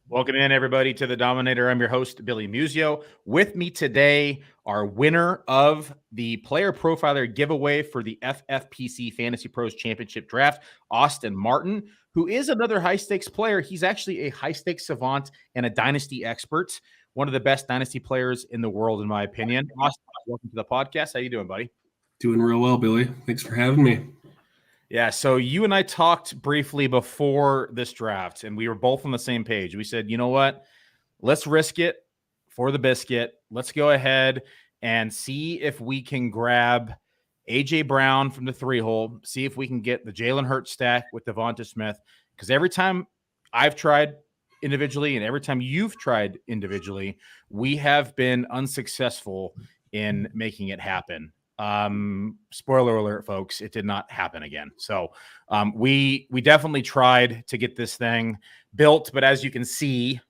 Welcome in, everybody, to the Dominator. I'm your host, Billy Muzio. With me today, our winner of the Player Profiler giveaway for the FFPC Fantasy Pros Championship Draft, Austin Martin, who is another high-stakes player. He's actually a high-stakes savant and a Dynasty expert, one of the best Dynasty players in the world, in my opinion. Austin, welcome to the podcast. How you doing, buddy? Doing real well, Billy. Thanks for having me. Yeah, so you and I talked briefly before this draft, and we were both on the same page. We said, you know what? Let's risk it for the biscuit. Let's go ahead and see if we can grab A.J. Brown from the 3-hole, see if we can get the Jalen Hurts stack with Devonta Smith, because every time I've tried individually and every time you've tried individually, we have been unsuccessful in making it happen. Spoiler alert, folks, it did not happen again. So we definitely tried to get this thing built, but as you can see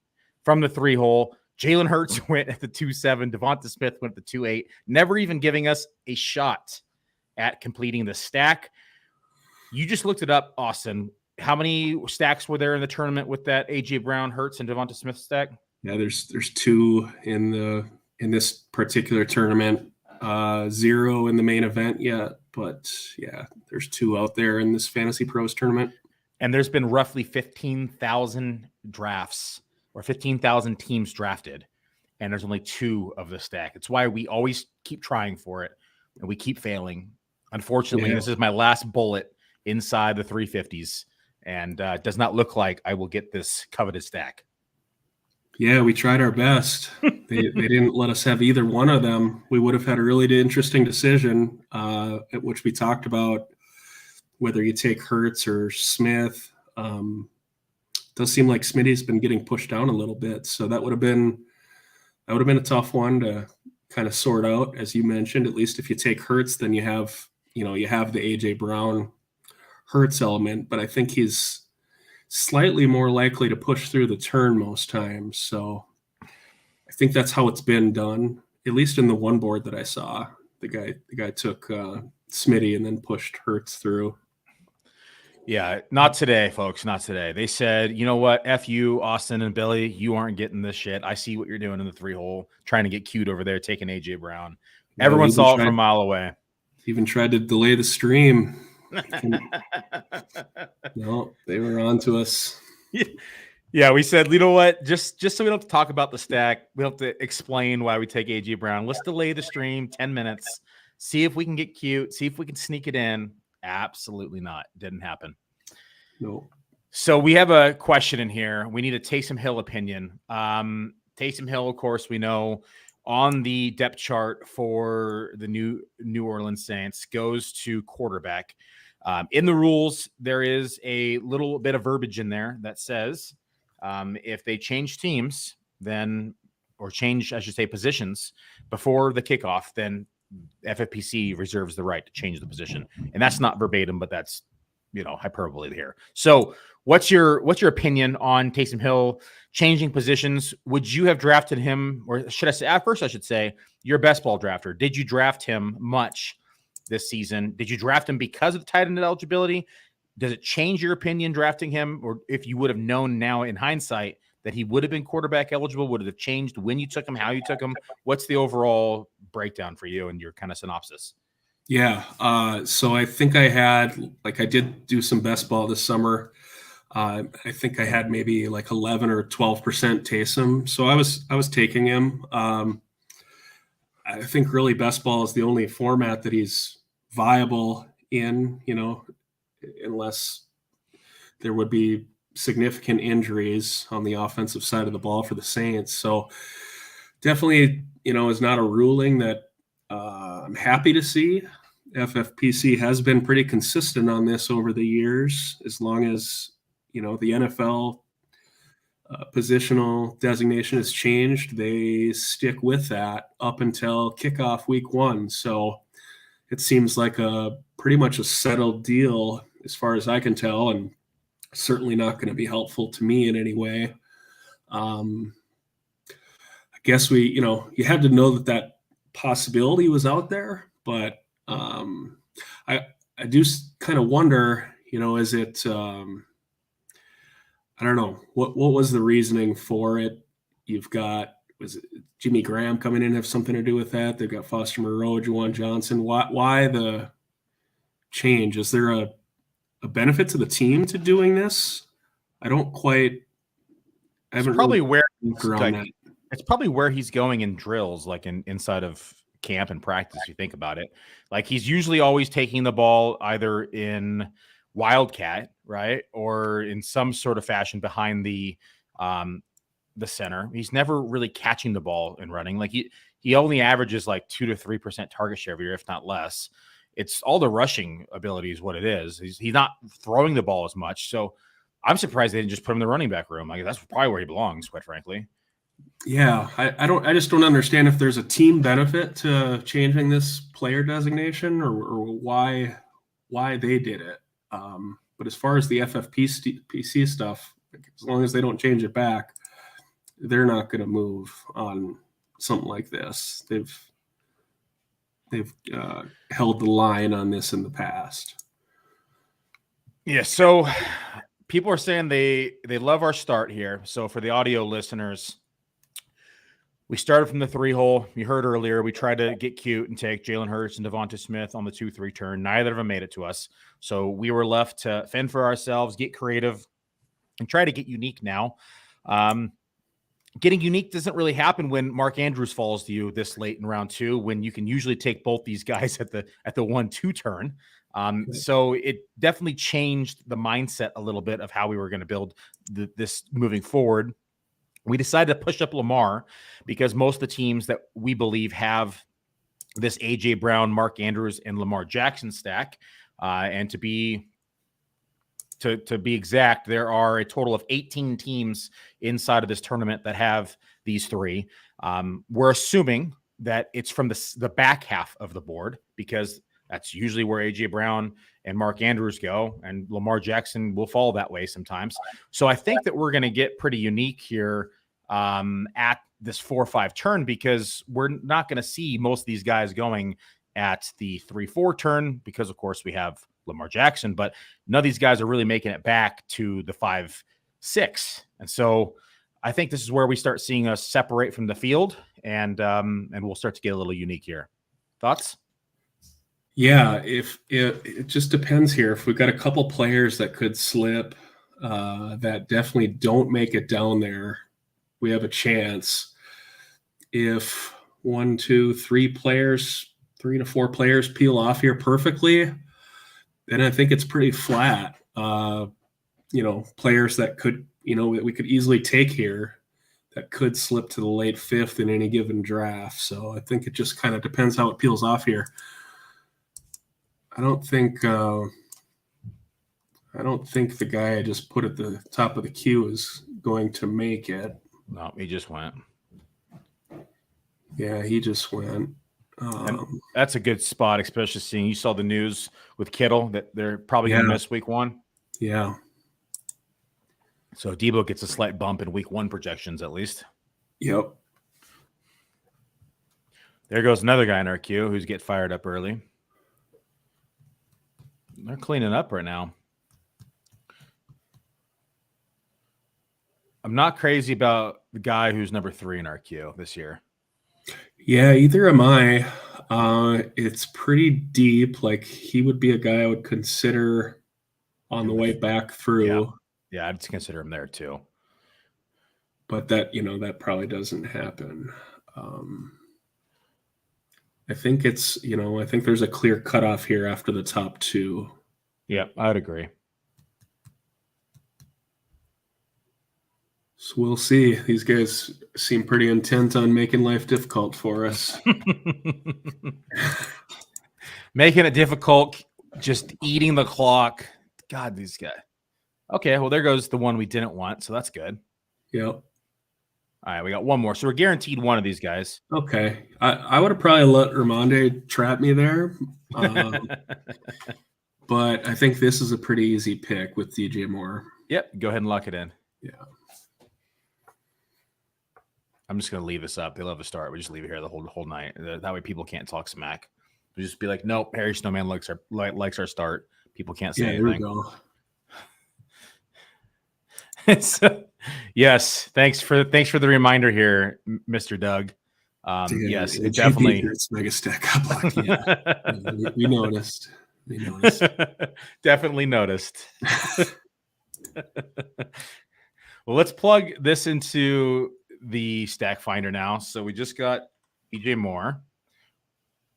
from the 3-hole, Jalen Hurts went at the 2-7, Devonta Smith went at the 2-8, never even giving us a shot at completing the stack. You just looked it up, Austin. How many stacks were there in the tournament with that AJ Brown, Hurts, and Devonta Smith stack? Yeah, there's two in this particular tournament. 0 in the main event yet, but yeah, there's 2 out there in this Fantasy Pros tournament. And there's been roughly 15,000 drafts or 15,000 teams drafted, and there's only 2 of the stack. It's why we always keep trying for it, and we keep failing. Unfortunately, This is my last bullet inside the 350s, and it does not look like I will get this coveted stack. Yeah, we tried our best. They didn't let us have either one of them. We would have had a really interesting decision, at which we talked about whether you take Hurts or Smith. Does seem like Smitty's been getting pushed down a little bit, so that would have been a tough one to kind of sort out. As you mentioned, at least if you take Hurts, then you have the AJ Brown Hurts element, but I think he's slightly more likely to push through the turn most times. So I think that's how it's been done, at least in the one board that I saw. The guy took Smitty and then pushed Hurts through. Yeah, not today, folks. Not today. They said, you know what? F you, Austin and Billy. You aren't getting this shit. I see what you're doing in the 3-hole, trying to get cute over there, taking AJ Brown. Everyone saw it from a mile away. Even tried to delay the stream. No, they were on to us. Yeah, we said, you know what? Just so we don't have to talk about the stack, we don't have to explain why we take AJ Brown. Let's delay the stream 10 minutes, see if we can get cute, see if we can sneak it in. Absolutely not. Didn't happen. No. So we have a question in here. We need a Taysom Hill opinion. Taysom Hill, of course, we know on the depth chart for the New Orleans Saints goes to quarterback. In the rules, there is a little bit of verbiage in there that says if they change teams, or change, I should say, positions before the kickoff, then FFPC reserves the right to change the position. And that's not verbatim, but that's, hyperbole here. So what's your opinion on Taysom Hill changing positions? Would you have drafted him, or should I say, at first I should say, you're a best ball drafter. Did you draft him much this season? Did you draft him because of the tight end eligibility? Does it change your opinion drafting him? Or if you would have known now in hindsight that he would have been quarterback eligible, would it have changed when you took him, how you took him? What's the overall breakdown for you and your kind of synopsis? Yeah. So I think I did do some best ball this summer. I think I had maybe like 11 or 12% Taysom. So I was taking him. I think really best ball is the only format that he's viable in, unless there would be significant injuries on the offensive side of the ball for the Saints. So definitely, is not a ruling that I'm happy to see. FFPC has been pretty consistent on this over the years. As long as, the NFL positional designation has changed, they stick with that up until kickoff week 1. So it seems like pretty much a settled deal as far as I can tell, and certainly not going to be helpful to me in any way. I guess you had to know that possibility was out there, but I do kind of wonder, is it I don't know what was the reasoning for it. You've got, was it Jimmy Graham coming in have something to do with that? They've got Foster Moreau, Juwan Johnson. Why the change? Is there a benefit to the team to doing this? I don't quite. I haven't probably really where looked around that. it's probably where he's going in drills, like inside of camp and practice. If you think about it, like he's usually always taking the ball either in wildcat, right, or in some sort of fashion behind the center. He's never really catching the ball and running. Like he only averages like 2 to 3% target share every year, if not less. It's all the rushing ability is what it is. He's not throwing the ball as much. So I'm surprised they didn't just put him in the running back room. Like that's probably where he belongs, quite frankly. Yeah, I just don't understand if there's a team benefit to changing this player designation or why they did it. But as far as the FFPC stuff, as long as they don't change it back, they're not going to move on something like this. They've held the line on this in the past. Yeah, so people are saying they love our start here. So for the audio listeners, we started from the 3-hole. You heard earlier, we tried to get cute and take Jalen Hurts and Devonta Smith on the 2-3 turn. Neither of them made it to us. So we were left to fend for ourselves, get creative, and try to get unique now. Getting unique doesn't really happen when Mark Andrews falls to you this late in round 2, when you can usually take both these guys at the 1-2 turn. So it definitely changed the mindset a little bit of how we were going to build this moving forward. We decided to push up Lamar because most of the teams that we believe have this A.J. Brown, Mark Andrews, and Lamar Jackson stack. And to be exact, there are a total of 18 teams inside of this tournament that have these three. We're assuming that it's from the back half of the board because that's usually where A.J. Brown and Mark Andrews go, and Lamar Jackson will fall that way sometimes. So I think that we're going to get pretty unique here at this 4-5 turn because we're not going to see most of these guys going at the 3-4 turn because, of course, we have Lamar Jackson, but none of these guys are really making it back to the 5-6. And so I think this is where we start seeing us separate from the field, and we'll start to get a little unique here. Thoughts? Yeah, if it just depends here. If we've got a couple players that could slip, that definitely don't make it down there, we have a chance. If 1, 2, 3 players, 3 to 4 players peel off here perfectly, then I think it's pretty flat. Players that could, that we could easily take here that could slip to the late 5th in any given draft. So I think it just kind of depends how it peels off here. I don't think the guy I just put at the top of the queue is going to make it. No, he just went. Yeah, he just went. That's a good spot, especially seeing you saw the news with Kittle that they're probably going to miss week 1. Yeah. So Debo gets a slight bump in week 1 projections at least. Yep. There goes another guy in our queue who's getting fired up early. They're cleaning up right now. I'm not crazy about the guy who's number 3 in our queue this year. Yeah, either am I. It's pretty deep. Like he would be a guy I would consider on the way back through. Yeah, I'd consider him there too. But that probably doesn't happen. I think I think there's a clear cutoff here after the top 2. Yeah, I'd agree. So we'll see. These guys seem pretty intent on making life difficult for us. Making it difficult, just eating the clock. God, these guys. Okay, well, there goes the one we didn't want, so that's good. Yep. All right, we got one more. So we're guaranteed one of these guys. Okay. I would have probably let Ramonde trap me there. But I think this is a pretty easy pick with DJ Moore. Yep, go ahead and lock it in. Yeah. I'm just going to leave this up. They love to start. We just leave it here the whole night. That way people can't talk smack. We just be like, nope, Harry Snowman likes our start. People can't say anything. Here we go. Yes, thanks for the reminder here, Mr. Doug. Yes, it definitely. It's mega stack block. Yeah, we noticed. We noticed. Definitely noticed. Well, let's plug this into the stack finder now. So we just got DJ Moore,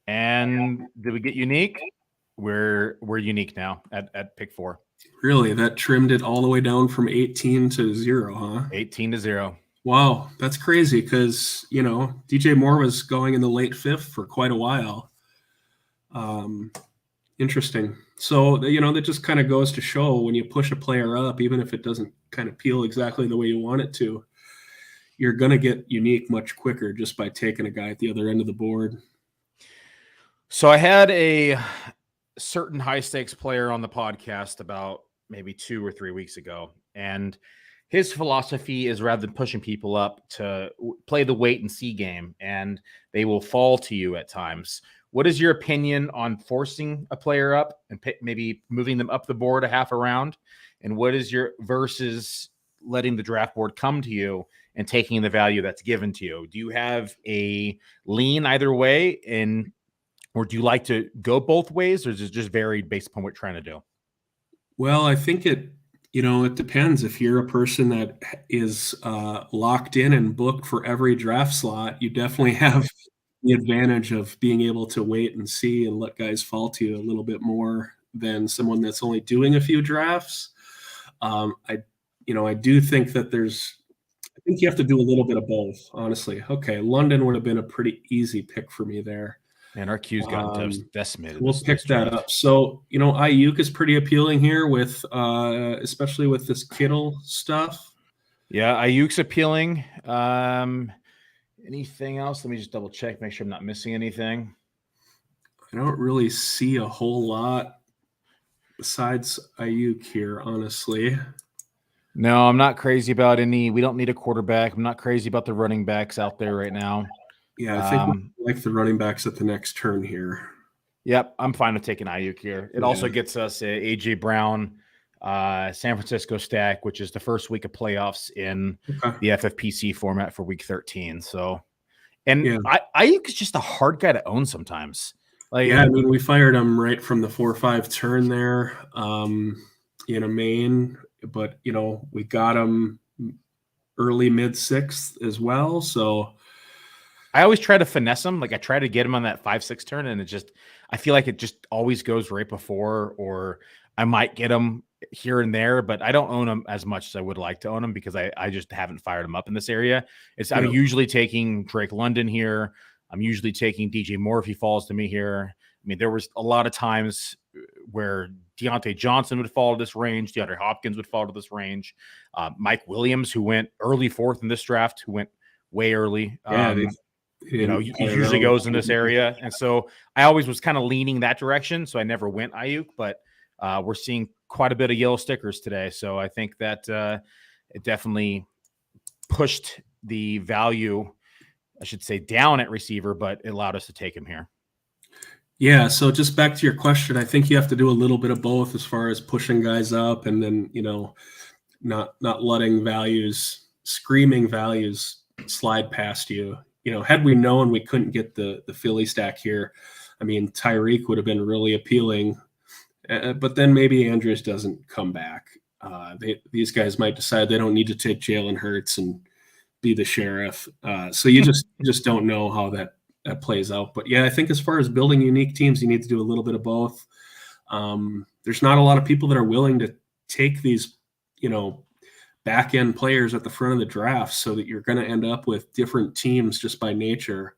and did we get unique? We're unique now at pick 4. Really, that trimmed it all the way down from 18 to 0, huh? 18 to 0. Wow, that's crazy because, DJ Moore was going in the late 5th for quite a while. Interesting. So, that just kind of goes to show when you push a player up, even if it doesn't kind of peel exactly the way you want it to, you're going to get unique much quicker just by taking a guy at the other end of the board. So I had a certain high stakes player on the podcast about maybe 2 or 3 weeks ago, and his philosophy is rather than pushing people up to play the wait and see game, and they will fall to you at times. What is your opinion on forcing a player up and maybe moving them up the board a half a round? And what is your versus letting the draft board come to you and taking the value that's given to you? Do you have a lean either way, or do you like to go both ways, or is it just varied based upon what you're trying to do? Well, I think it depends. If you're a person that is locked in and booked for every draft slot, you definitely have the advantage of being able to wait and see and let guys fall to you a little bit more than someone that's only doing a few drafts. I do think that I think you have to do a little bit of both, honestly. Okay, London would have been a pretty easy pick for me there. And our Q's gotten decimated. We'll pick that up. So, Ayuk is pretty appealing here with, especially with this Kittle stuff. Yeah, Ayuk's appealing. Anything else? Let me just double check, make sure I'm not missing anything. I don't really see a whole lot besides Ayuk here, honestly. No, I'm not crazy about any. We don't need a quarterback. I'm not crazy about the running backs out there right now. Yeah, I think we like the running backs at the next turn here. Yep, I'm fine with taking Ayuk here. It also gets us A.J. Brown, San Francisco stack, which is the first week of playoffs in the FFPC format for week 13. So, and Ayuk is just a hard guy to own sometimes. We fired him right from the 4-5 turn there in a main, but we got him early mid 6th as well. So I always try to finesse him. Like I try to get him on that 5-6 turn, and I feel like it just always goes right before, or I might get him here and there, but I don't own him as much as I would like to own him because I just haven't fired him up in this area. I'm usually taking Drake London here. I'm usually taking DJ Moore if he falls to me here. I mean, there was a lot of times where Deontay Johnson would fall to this range. DeAndre Hopkins would fall to this range. Mike Williams, who went early 4th in this draft, who went way early. He usually goes in this area. And so I always was kind of leaning that direction. So I never went Ayuk, but we're seeing quite a bit of yellow stickers today. So I think that it definitely pushed the value, I should say, down at receiver, but it allowed us to take him here. Yeah. So just back to your question, I think you have to do a little bit of both as far as pushing guys up and then, not letting screaming values slide past you. Had we known we couldn't get the Philly stack here, I mean, Tyreek would have been really appealing, but then maybe Andrews doesn't come back. These guys might decide they don't need to take Jalen Hurts and be the sheriff. So you just don't know how that plays out. But yeah, I think as far as building unique teams, you need to do a little bit of both. There's not a lot of people that are willing to take these, back end players at the front of the draft, so that you're going to end up with different teams just by nature.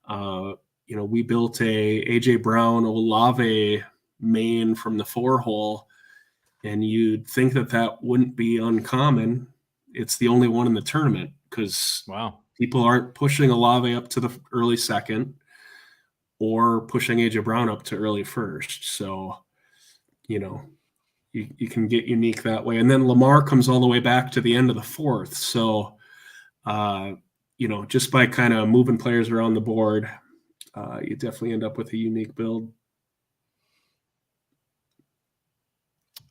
We built a AJ Brown Olave main from the 4 hole, and you'd think that wouldn't be uncommon. It's the only one in the tournament because people aren't pushing Olave up to the early 2nd or pushing AJ Brown up to early 1st. So, you can get unique that way. And then Lamar comes all the way back to the end of the 4th. So, just by kind of moving players around the board, you definitely end up with a unique build.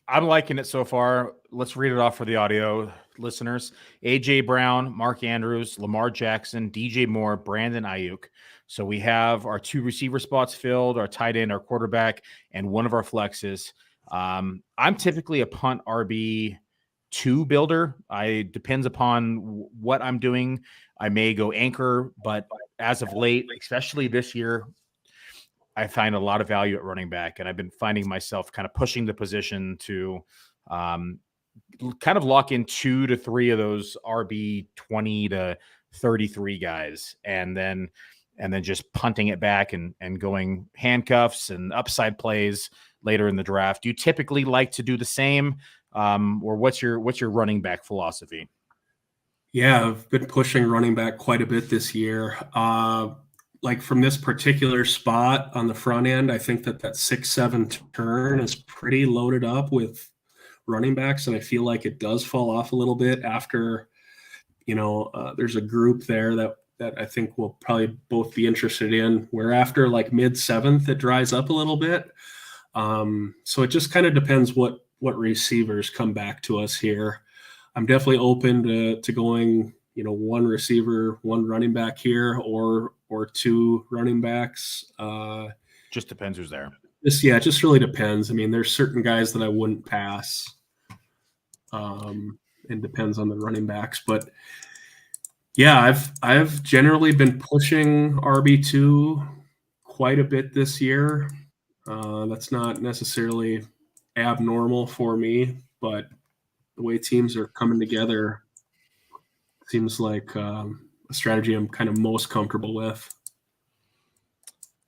I'm liking it so far. Let's read it off for the audio listeners. A.J. Brown, Mark Andrews, Lamar Jackson, DJ Moore, Brandon Ayuk. So we have our 2 receiver spots filled, our tight end, our quarterback, and one of our flexes. I'm typically a punt RB2 builder. Depends upon what I'm doing. I may go anchor, but as of late, especially this year, I find a lot of value at running back, and I've been finding myself kind of pushing the position to kind of lock in 2 to 3 of those RB 20 to 33 guys, and then just punting it back and going handcuffs and upside plays later in the draft. Do you typically like to do the same, or what's your running back philosophy? Yeah, I've been pushing running back quite a bit this year. Like from this particular spot on the front end, I think that 6-7 turn is pretty loaded up with running backs, and I feel like it does fall off a little bit after, there's a group there that I think we'll probably both be interested in, where after like mid-7th, it dries up a little bit. So it just kind of depends what receivers come back to us here. I'm definitely open to going, 1 receiver, 1 running back here, or 2 running backs. Just depends who's there. It just really depends. I mean, there's certain guys that I wouldn't pass. And depends on the running backs, but yeah, I've generally been pushing RB2 quite a bit this year. That's not necessarily abnormal for me, but the way teams are coming together seems like a strategy I'm kind of most comfortable with.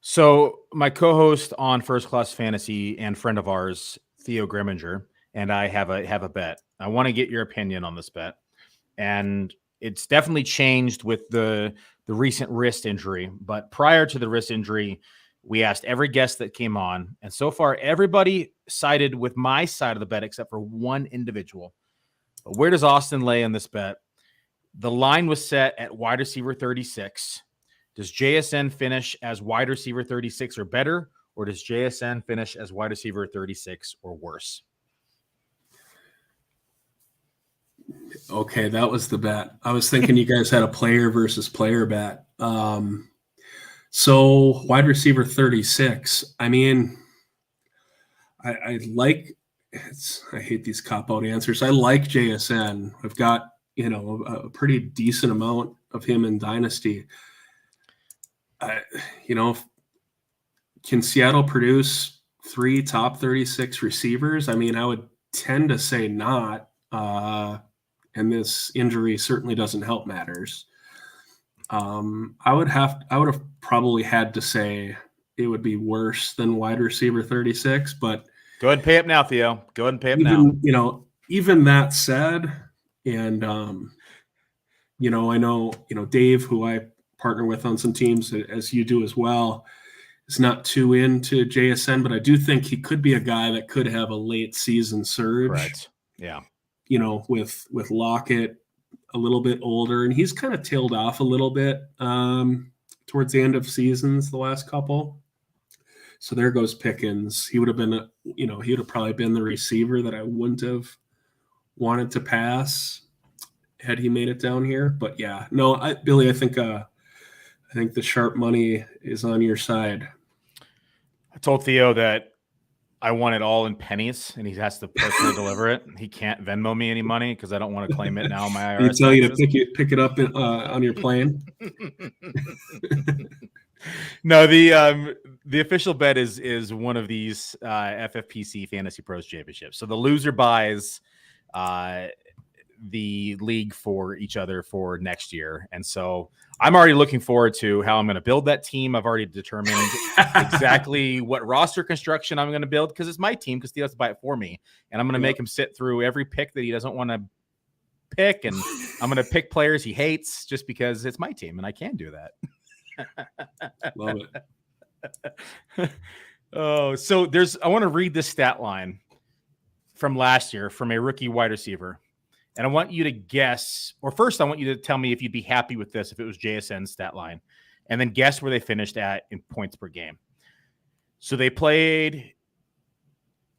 So my co-host on First Class Fantasy and friend of ours, Theo Grimminger, and I have a bet. I want to get your opinion on this bet. And it's definitely changed with the recent wrist injury. But prior to the wrist injury, we asked every guest that came on. And so far, everybody sided with my side of the bet except for one individual. But where does Austin lay in this bet? The line was set at wide receiver 36. Does JSN finish as wide receiver 36 or better, or does JSN finish as wide receiver 36 or worse? Okay, that was the bet. I was thinking you guys had a player versus player bet. So wide receiver 36. I mean, I hate these cop-out answers. I like JSN. I've got, a pretty decent amount of him in Dynasty. Can Seattle produce 3 top 36 receivers? I mean, I would tend to say not. And this injury certainly doesn't help matters. I would have probably had to say it would be worse than wide receiver 36, but go ahead and pay up now, Theo. Go ahead and pay up now. Even that said, and I know, Dave, who I partner with on some teams, as you do as well, is not too into JSN, but I do think he could be a guy that could have a late season surge. Right. Yeah. With Lockett a little bit older, and he's kind of tailed off a little bit towards the end of seasons, the last couple. So there goes Pickens. He would have been, he would have probably been the receiver that I wouldn't have wanted to pass had he made it down here. But yeah, no, Billy, I think the sharp money is on your side. I told Theo that I want it all in pennies, and he has to personally deliver it. He can't Venmo me any money because I don't want to claim it now. My IRS. They tell you to pick it up on your plane. No, the official bet is one of these FFPC Fantasy Pros Championships. So the loser buys the league for each other for next year, and so I'm already looking forward to how I'm going to build that team. I've already determined exactly what roster construction I'm going to build because it's my team because he has to buy it for me, and I'm going to make him sit through every pick that he doesn't want to pick, and I'm going to pick players he hates just because it's my team and I can do that. Love it. Oh, so I want to read this stat line from last year from a rookie wide receiver. And I want you to guess, or first I want you to tell me if you'd be happy with this, if it was JSN's stat line, and then guess where they finished at in points per game. So they played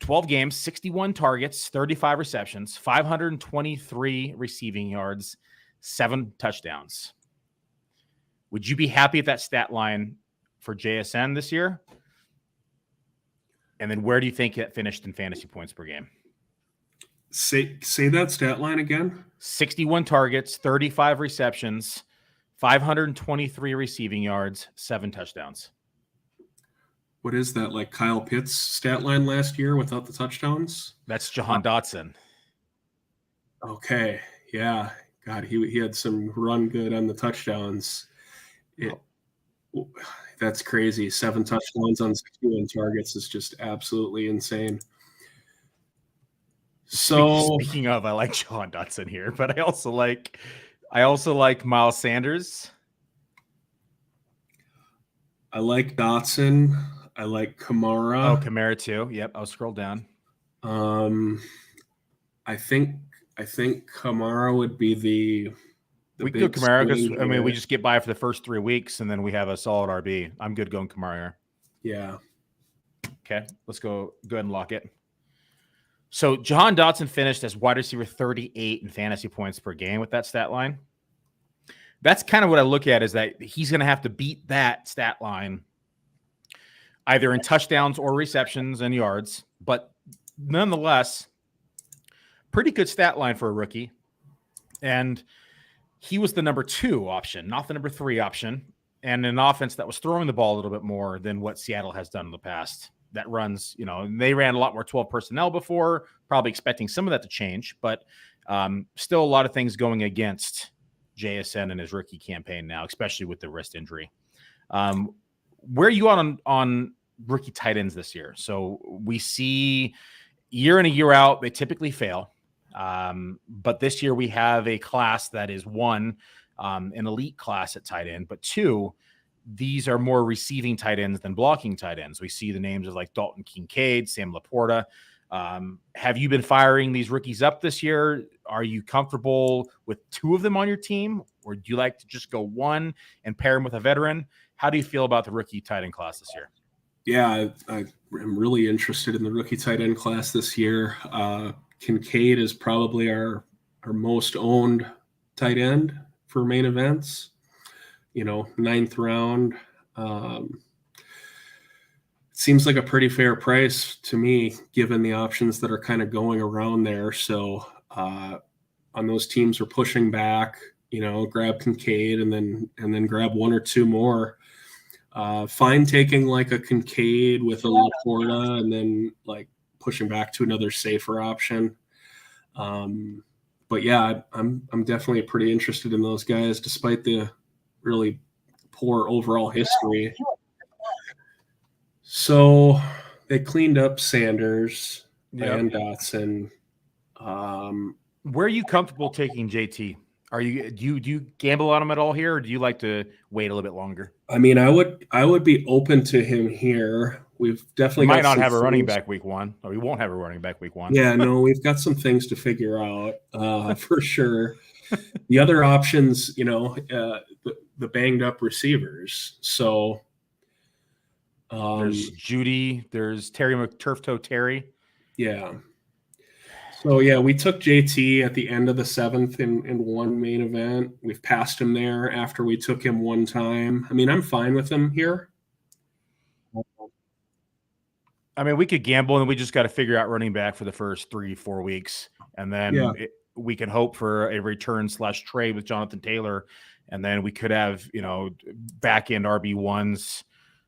12 games, 61 targets, 35 receptions, 523 receiving yards, 7 touchdowns. Would you be happy with that stat line for JSN this year? And then where do you think it finished in fantasy points per game? Say that stat line again. 61 targets, 35 receptions, 523 receiving yards, 7 touchdowns. What is that, like Kyle Pitts' stat line last year without the touchdowns? That's Jahan Dotson. Okay, yeah. God, he had some run good on the touchdowns. That's crazy. 7 touchdowns on 61 targets is just absolutely insane. So speaking of, I like Jahan Dotson here, but I also like Miles Sanders. I like Dotson. I like Kamara. Oh, Kamara too. Yep, I'll scroll down. I think Kamara would be the we could go Kamara because we just get by for the first 3 weeks and then we have a solid RB. I'm good going Kamara. Yeah. Okay, let's go ahead and lock it. So Jahan Dotson finished as wide receiver 38 in fantasy points per game with that stat line. That's kind of what I look at, is that he's going to have to beat that stat line either in touchdowns or receptions and yards. But nonetheless, pretty good stat line for a rookie. And he was the number 2 option, not the number 3 option, and an offense that was throwing the ball a little bit more than what Seattle has done in the past. That runs, they ran a lot more 12 personnel before, probably expecting some of that to change, but still a lot of things going against JSN in his rookie campaign now, especially with the wrist injury. Where are you on rookie tight ends this year? So we see year in and year out, they typically fail. But this year we have a class that is 1, an elite class at tight end, but 2, these are more receiving tight ends than blocking tight ends. We see the names of like Dalton Kincaid, Sam Laporta. Have you been firing these rookies up this year? Are you comfortable with 2 of them on your team, or do you like to just go 1 and pair them with a veteran? How do you feel about the rookie tight end class this year? Yeah, I am really interested in the rookie tight end class this year. Kincaid is probably our most owned tight end for main events. 9th round. Seems like a pretty fair price to me, given the options that are kind of going around there. So on those teams, we're pushing back, grab Kincaid and then grab 1 or 2 more. Fine taking like a Kincaid with a Laporta and then like pushing back to another safer option. But yeah, I'm definitely pretty interested in those guys, despite the really poor overall history. So they cleaned up Sanders and Dotson. Where are you comfortable taking JT? Do you gamble on him at all here, or do you like to wait a little bit longer? I mean, I would be open to him here. We've definitely might not have a running back week 1, or we won't have a running back week 1. Yeah, no, we've got some things to figure out for sure. The other options, the banged up receivers. So there's Judy, there's Terry McTurftoe Terry. Yeah. So yeah, we took JT at the end of the 7th in 1 main event. We've passed him there after we took him 1 time. I mean, I'm fine with him here. I mean, we could gamble, and we just got to figure out running back for the first 3-4 weeks, and then we can hope for a return/trade with Jonathan Taylor, and then we could have back end RB1s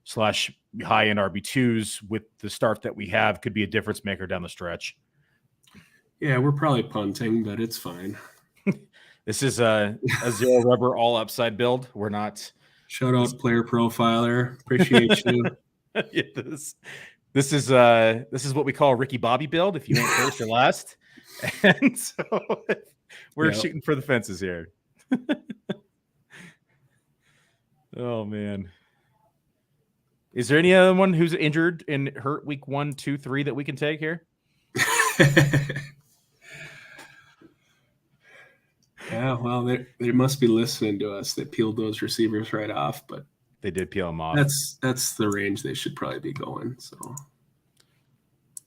/ high end RB2s with the start that we have. Could be a difference maker down the stretch. Yeah, we're probably punting, but it's fine. This is a 0 rubber all upside build. We're not. Shout out Player Profiler. Appreciate you. Yeah, this is what we call a Ricky Bobby build. If you ain't first or last, and so we're shooting for the fences here. Oh man, is there any other one who's injured and hurt week 1, 2, 3 that we can take here? Yeah, well, they must be listening to us. They peeled those receivers right off, but they did peel them off. That's the range they should probably be going. So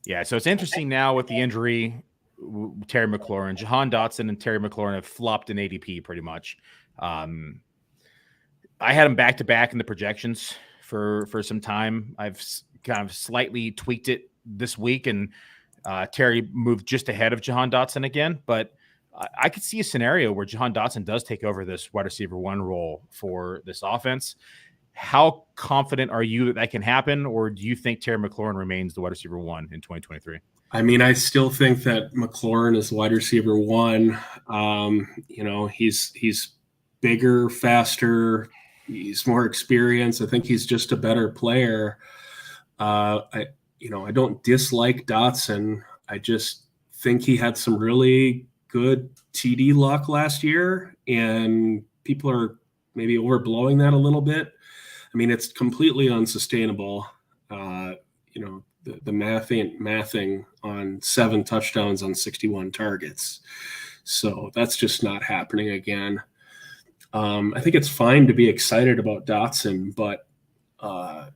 Yeah, so it's interesting now with the injury, Terry McLaurin, Jahan Dotson and Terry McLaurin have flopped in ADP pretty much. I had him back to back in the projections for some time. I've kind of slightly tweaked it this week, and Terry moved just ahead of Jahan Dotson again. But I could see a scenario where Jahan Dotson does take over this wide receiver 1 role for this offense. How confident are you that can happen, or do you think Terry McLaurin remains the wide receiver 1 in 2023? I mean, I still think that McLaurin is wide receiver 1. He's bigger, faster. He's more experienced. I think he's just a better player. I don't dislike Dotson. I just think he had some really good TD luck last year, and people are maybe overblowing that a little bit. I mean, it's completely unsustainable. The math ain't mathing on 7 touchdowns on 61 targets. So that's just not happening again. I think it's fine to be excited about Dotson, but I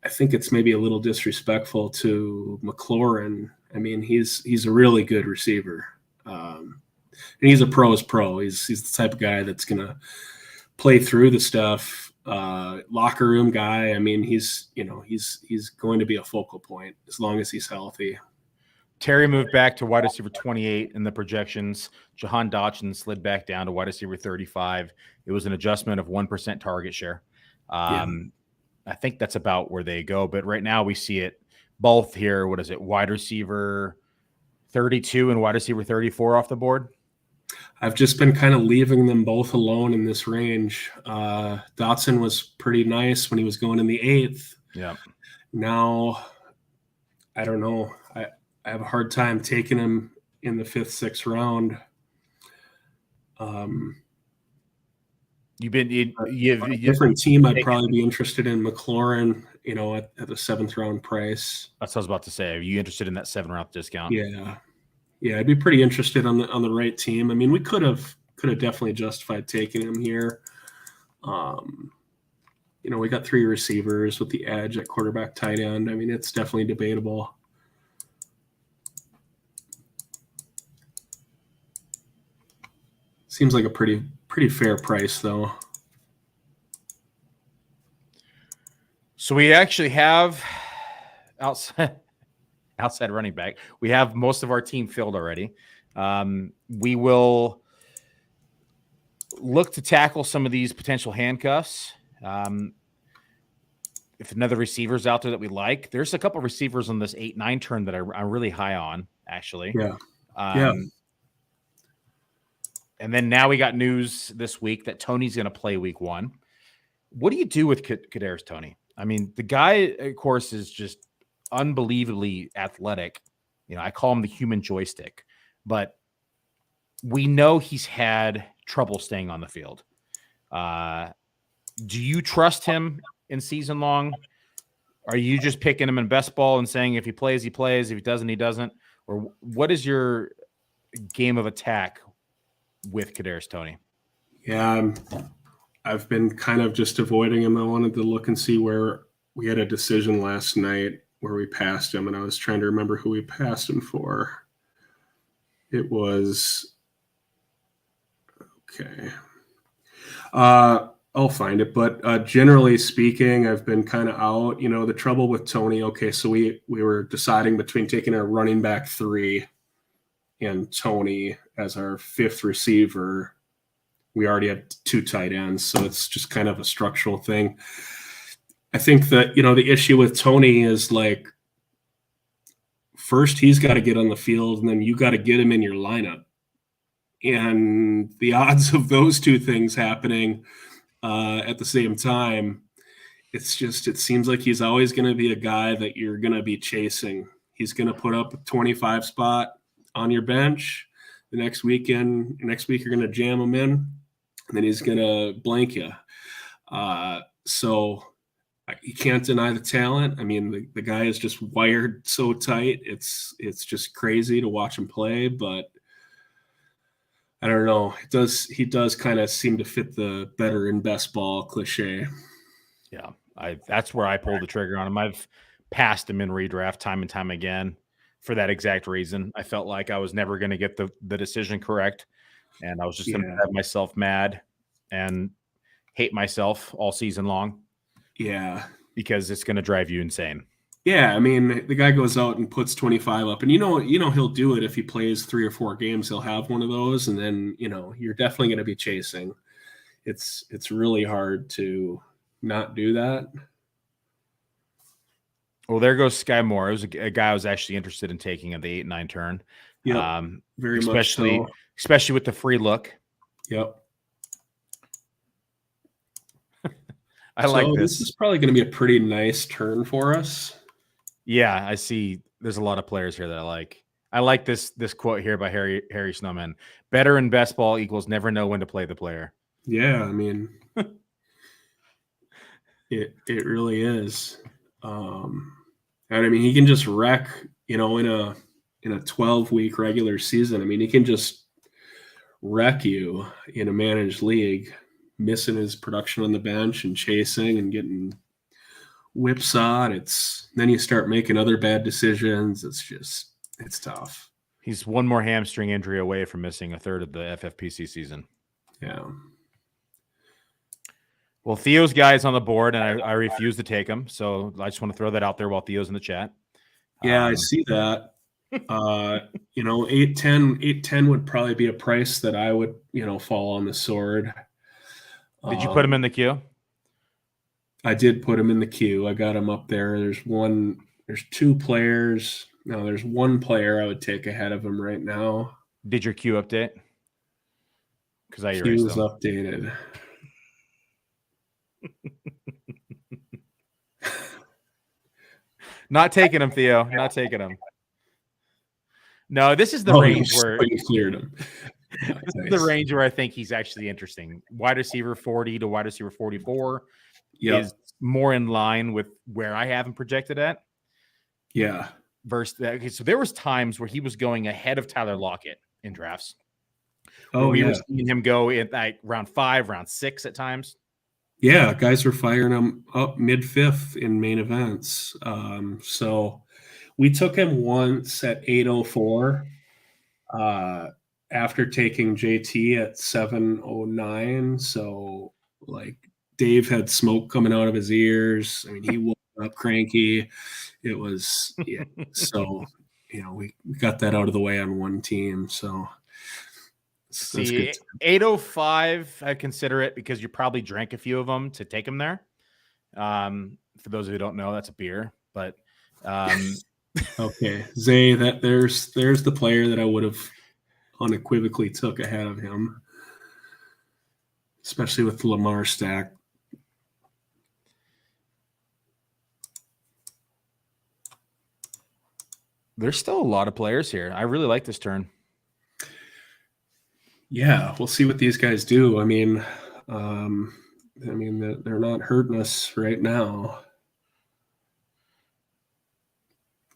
think it's maybe a little disrespectful to McLaurin. I mean, he's a really good receiver. And he's a pro's pro. He's the type of guy that's going to play through the stuff. Locker room guy. I mean, he's going to be a focal point as long as he's healthy. Terry moved back to wide receiver 28 in the projections. Jahan Dotson slid back down to wide receiver 35. It was an adjustment of 1% target share. I think that's about where they go. But right now we see it both here. What is it? Wide receiver 32 and wide receiver 34 off the board. I've just been kind of leaving them both alone in this range. Dotson was pretty nice when he was going in the 8th. Yeah. Now, I don't know. I have a hard time taking him in the 5th, 6th round. A different team, I'd probably be interested in McLaurin, at the 7th round price. That's what I was about to say. Are you interested in that 7th-round discount? Yeah, I'd be pretty interested on the right team. I mean, we could have definitely justified taking him here. We got 3 receivers with the edge at quarterback, tight end. I mean, it's definitely debatable. Seems like a pretty fair price, though. So we actually have outside running back. We have most of our team filled already. We will look to tackle some of these potential handcuffs. If another receiver's out there that we like, there's a couple of receivers on this 8-9 turn that I'm really high on, actually. Yeah. And then now we got news this week that Toney's going to play week 1. What do you do with Kadarius Toney? I mean, the guy, of course, is just unbelievably athletic. I call him the human joystick, but we know he's had trouble staying on the field. Do you trust him in season long? Are you just picking him in best ball and saying if he plays, he plays, if he doesn't, he doesn't? Or what is your game of attack with Kadarius Toney? Yeah, I've been kind of just avoiding him. I wanted to look and see where we had a decision last night where we passed him, and I was trying to remember who we passed him for. It was okay. I'll find it, but generally speaking, I've been kind of out. The trouble with Toney. Okay, so we were deciding between taking a running back 3 and Toney as our 5th receiver. We already have 2 tight ends, so it's just kind of a structural thing. I think that, the issue with Toney is like, first he's got to get on the field, and then you got to get him in your lineup. And the odds of those 2 things happening at the same time, it seems like he's always going to be a guy that you're going to be chasing. He's going to put up a 25 spot on your bench. The next week you're going to jam him in, and then he's going to blank you. So you can't deny the talent. I mean, the guy is just wired so tight. It's just crazy to watch him play, but I don't know. He does kind of seem to fit the better in best ball cliche. Yeah. That's where I pulled the trigger on him. I've passed him in redraft time and time again. for that exact reason. I felt like I was never going to get the decision correct, and I was just going to have myself mad and hate myself all season long. Yeah. Because it's going to drive you insane. Yeah, I mean, the guy goes out and puts 25 up, and you know he'll do it if he plays 3 or 4 games. He'll have one of those, and then you're definitely going to be chasing. It's really hard to not do that. Well, there goes Sky Moore. It was a guy I was actually interested in taking at the 8-9 turn. Yeah, very much so. Especially with the free look. Yep. I like this. This is probably going to be a pretty nice turn for us. Yeah, I see. There's a lot of players here that I like. I like this quote here by Harry Snowman. Better in best ball equals never know when to play the player. Yeah, I mean, it really is. And I mean, he can just wreck, in a 12-week regular season. I mean, he can just wreck you in a managed league, missing his production on the bench and chasing and getting whipsawed. Then you start making other bad decisions. It's tough. He's one more hamstring injury away from missing a third of the FFPC season. Yeah. Well, Theo's guy is on the board, and I refuse to take him. So I just want to throw that out there while Theo's in the chat. Yeah, I see that. 810 would probably be a price that I would, fall on the sword. Did you put him in the queue? I did put him in the queue. I got him up there. There's 2 players. No, there's 1 player I would take ahead of him right now. Did your queue update? Because I erased them. Updated. Not taking him, Theo. Not taking him. No, this is the range where you cleared him. This is the range where I think he's actually interesting. Wide receiver 40 to wide receiver 44 is more in line with where I have him projected at. Yeah. Versus that. Okay, so there was times where he was going ahead of Tyler Lockett in drafts. Oh, we were seeing him go in like round 5, round 6 at times. Yeah, guys were firing him up mid-5th in main events. So we took him once at 804 after taking JT at 709. So, like, Dave had smoke coming out of his ears. I mean, he woke up cranky. It was, yeah. So, we got that out of the way on one team. So, see, 805, I consider it because you probably drank a few of them to take them there. For those of you who don't know, that's a beer. But okay, Zay, there's the player that I would have unequivocally took ahead of him, especially with the Lamar stack. There's still a lot of players here. I really like this turn. Yeah, we'll see what these guys do. I mean, they're not hurting us right now.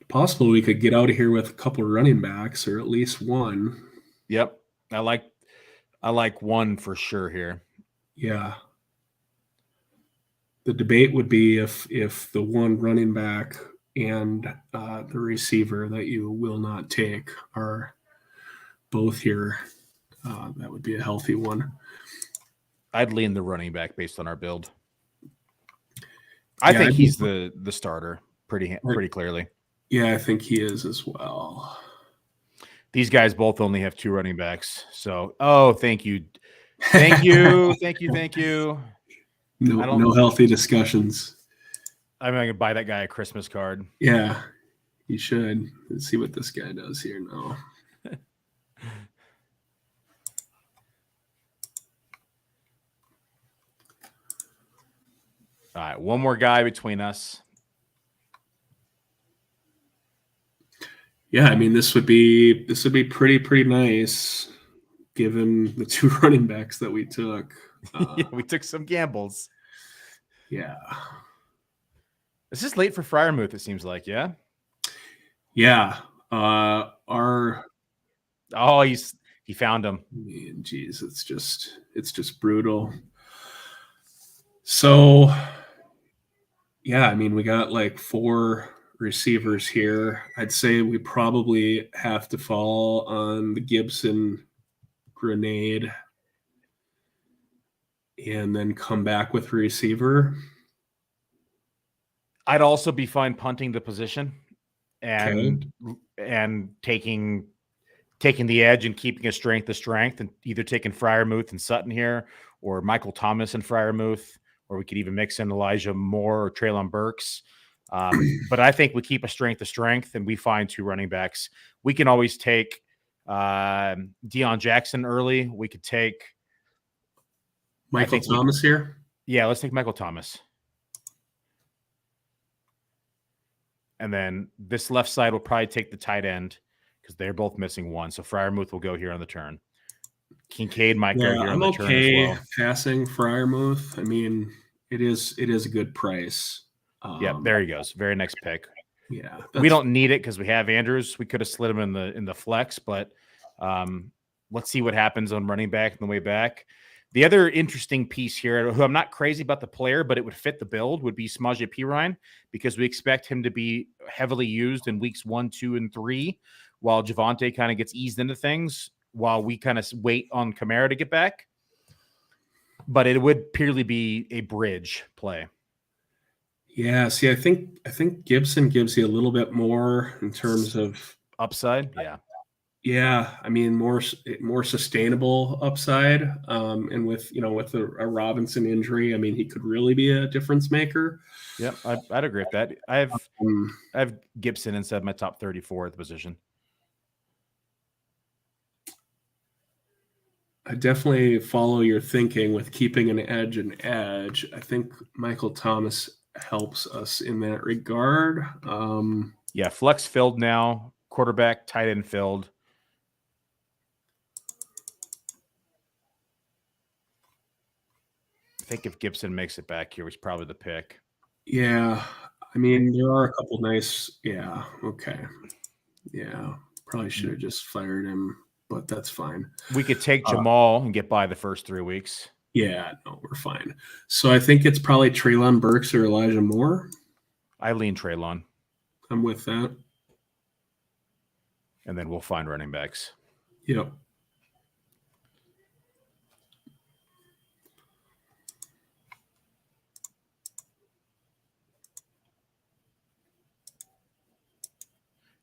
Possible we could get out of here with a couple of running backs, or at least one. Yep, I like one for sure here. Yeah. The debate would be if the one running back and the receiver that you will not take are both here. That would be a healthy one. I'd lean the running back based on our build. I think he's the starter pretty clearly. Yeah, I think he is as well. These guys both only have 2 running backs. So, thank you. Thank you. Thank you. No healthy discussions. I'm going to buy that guy a Christmas card. Yeah, you should. Let's see what this guy does here now. All right, one more guy between us. Yeah, I mean, this would be pretty nice, given the 2 running backs that we took. Yeah, we took some gambles. Yeah. This is late for Freiermuth, it seems like, yeah? Yeah. He found him. Geez, it's just brutal. So, yeah, I mean, we got like 4 receivers here. I'd say we probably have to fall on the Gibson grenade and then come back with receiver. I'd also be fine punting the position and taking the edge and keeping a strength to strength, and either taking Freiermuth and Sutton here, or Michael Thomas and Freiermuth, or we could even mix in Elijah Moore or Treylon Burks. But I think we keep a strength to strength, and we find 2 running backs. We can always take Deion Jackson early. We could take Michael Thomas here. Yeah, let's take Michael Thomas. And then this left side will probably take the tight end because they're both missing one. So Freiermuth will go here on the turn. Kincaid might go here on the turn as well. Passing Freiermuth. I mean, it is a good price. Yeah, there he goes. Very next pick. Yeah, we don't need it because we have Andrews. We could have slid him in the flex, but let's see what happens on running back on the way back. The other interesting piece here, who I'm not crazy about the player, but it would fit the build, would be Samaje Perine, because we expect him to be heavily used in weeks 1, 2, and 3, while Javonte kind of gets eased into things, while we kind of wait on Kamara to get back. But it would purely be a bridge play. Yeah, see, I think Gibson gives you a little bit more in terms of upside. Yeah, I mean more sustainable upside, and with a Robinson injury, I mean he could really be a difference maker. Yep, I'd agree with that. I have Gibson inside my top 34 at the position. I definitely follow your thinking with keeping an edge and edge. I think Michael Thomas helps us in that regard. Yeah, flex filled now, quarterback, tight end filled. I think if Gibson makes it back here, he's probably the pick. Yeah, I mean there are a couple nice. Yeah, okay. Yeah, probably should have just fired him, but that's fine. We could take Jamal and get by the first 3 weeks. Yeah, no, we're fine. So I think it's probably Treylon Burks or Elijah Moore. I lean Treylon. I'm with that. And then we'll find running backs. Yep.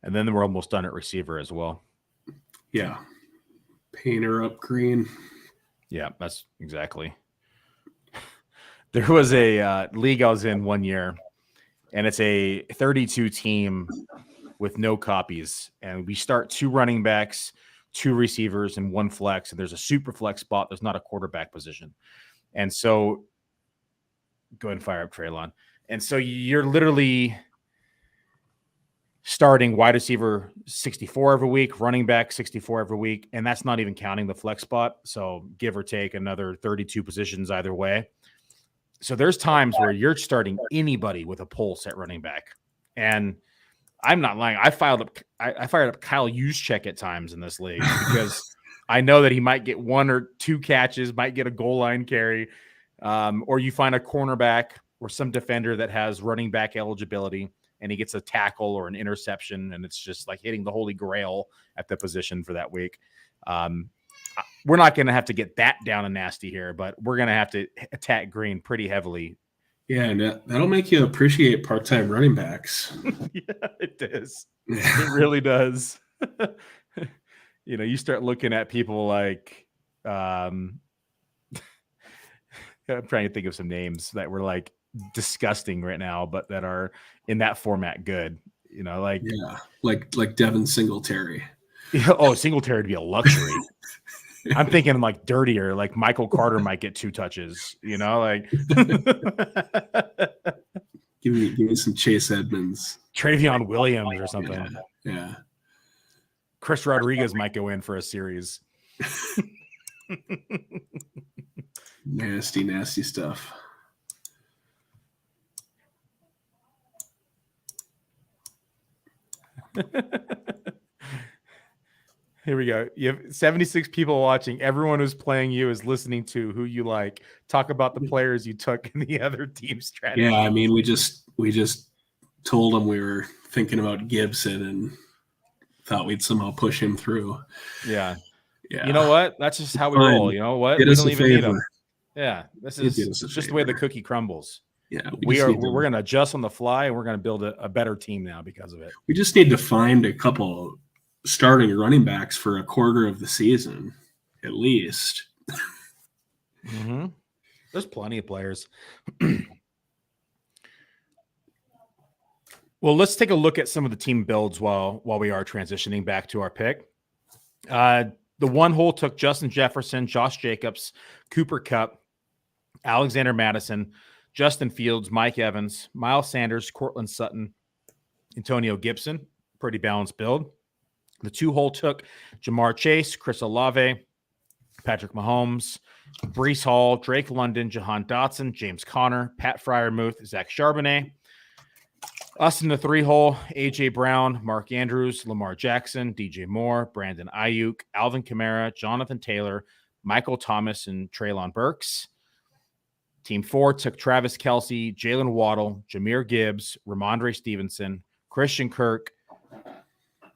And then we're almost done at receiver as well. Yeah. Painter up green. Yeah, that's exactly. There was a league I was in one year, and it's a 32 team with no copies. And we start 2 running backs, 2 receivers, and 1 flex. And there's a super flex spot. There's not a quarterback position. And so go ahead and fire up Treylon. And so you're literally starting wide receiver 64 every week, running back 64 every week, and that's not even counting the flex spot. So give or take another 32 positions either way. So there's times where you're starting anybody with a pulse at running back. And I'm not lying. I fired up Kyle Juszczyk at times in this league because I know that he might get 1 or 2 catches, might get a goal line carry, or you find a cornerback or some defender that has running back eligibility, and he gets a tackle or an interception, and it's just like hitting the holy grail at the position for that week. We're not going to have to get that down and nasty here, but we're going to have to attack green pretty heavily. Yeah, and that'll make you appreciate part-time running backs. Yeah, it does. It really does. You start looking at people like I'm trying to think of some names that were like disgusting right now, but that are in that format good. Like Devin Singletary. Oh, Singletary would be a luxury. I'm thinking like dirtier, like Michael Carter might get 2 touches, like give me some Chase Edmonds, Travion Williams or something. Yeah. Chris Rodriguez might go in for a series. Nasty stuff. Here we go. You have 76 people watching. Everyone who's playing you is listening to who you like. Talk about the players you took in the other team strategy. Yeah, I mean, we just told him we were thinking about Gibson and thought we'd somehow push him through. Yeah. Yeah. You know what? That's just how we Fine. roll. You know what? Did We us don't a even need them. favor. Yeah. This You is did us a it's just the way the favor. cookie crumbles. Yeah. We're going to adjust on the fly, and we're going to build a better team now because of it. We just need to find a couple starting running backs for a quarter of the season, at least. Mm-hmm. There's plenty of players. Well, let's take a look at some of the team builds while we are transitioning back to our pick. The one hole took Justin Jefferson, Josh Jacobs, Cooper Kupp, Alexander Madison, Justin Fields, Mike Evans, Miles Sanders, Cortland Sutton, Antonio Gibson. Pretty balanced build. The two hole took Jamar Chase, Chris Olave, Patrick Mahomes, Breece Hall, Drake London, Jahan Dotson, James Conner, Pat Freiermuth, Zach Charbonnet. Us in the three hole, A.J. Brown, Mark Andrews, Lamar Jackson, DJ Moore, Brandon Ayuk, Alvin Kamara, Jonathan Taylor, Michael Thomas, and Treylon Burks. Team 4 took Travis Kelce, Jalen Waddle, Jahmyr Gibbs, Ramondre Stevenson, Christian Kirk,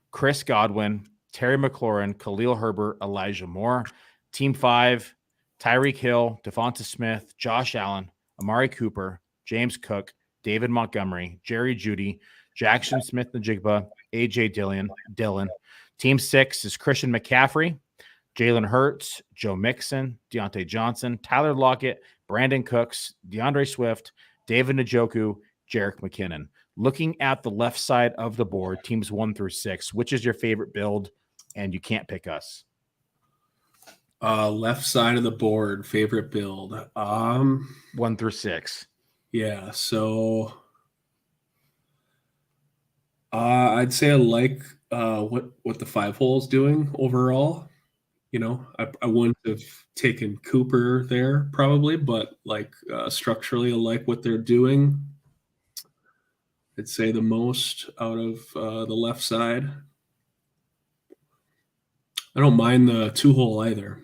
Chris Godwin, Terry McLaurin, Khalil Herbert, Elijah Moore. Team 5, Tyreek Hill, Devonta Smith, Josh Allen, Amari Cooper, James Cook, David Montgomery, Jerry Jeudy, Jackson Smith-Njigba, A.J. Dillon. Team 6 is Christian McCaffrey, Jalen Hurts, Joe Mixon, Deontay Johnson, Tyler Lockett, Brandon Cooks, DeAndre Swift, David Njoku, Jerick McKinnon. Looking at the left side of the board, teams 1 through 6, which is your favorite build? And you can't pick us. Left side of the board, favorite build. 1 through 6. Yeah, so I'd say I like what the 5 hole's doing overall. You know, I wouldn't have taken Cooper there probably, but like structurally, I like what they're doing. I'd say the most out of the left side. I don't mind the 2 hole either.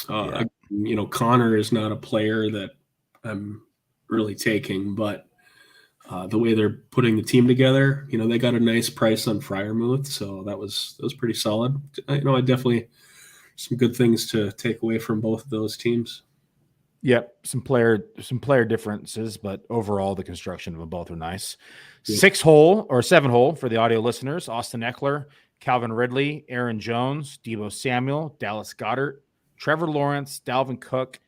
You know, Connor is not a player that I'm really taking, but the way they're putting the team together, you know, they got a nice price on Freiermuth, so that was pretty solid. You know, I definitely some good things to take away from both of those teams. Yep, some player differences, but overall the construction of them both are nice. Yep. 7 hole for the audio listeners: Austin Eckler, Calvin Ridley, Aaron Jones, Deebo Samuel, Dallas Goedert, Trevor Lawrence, Dalvin Cook,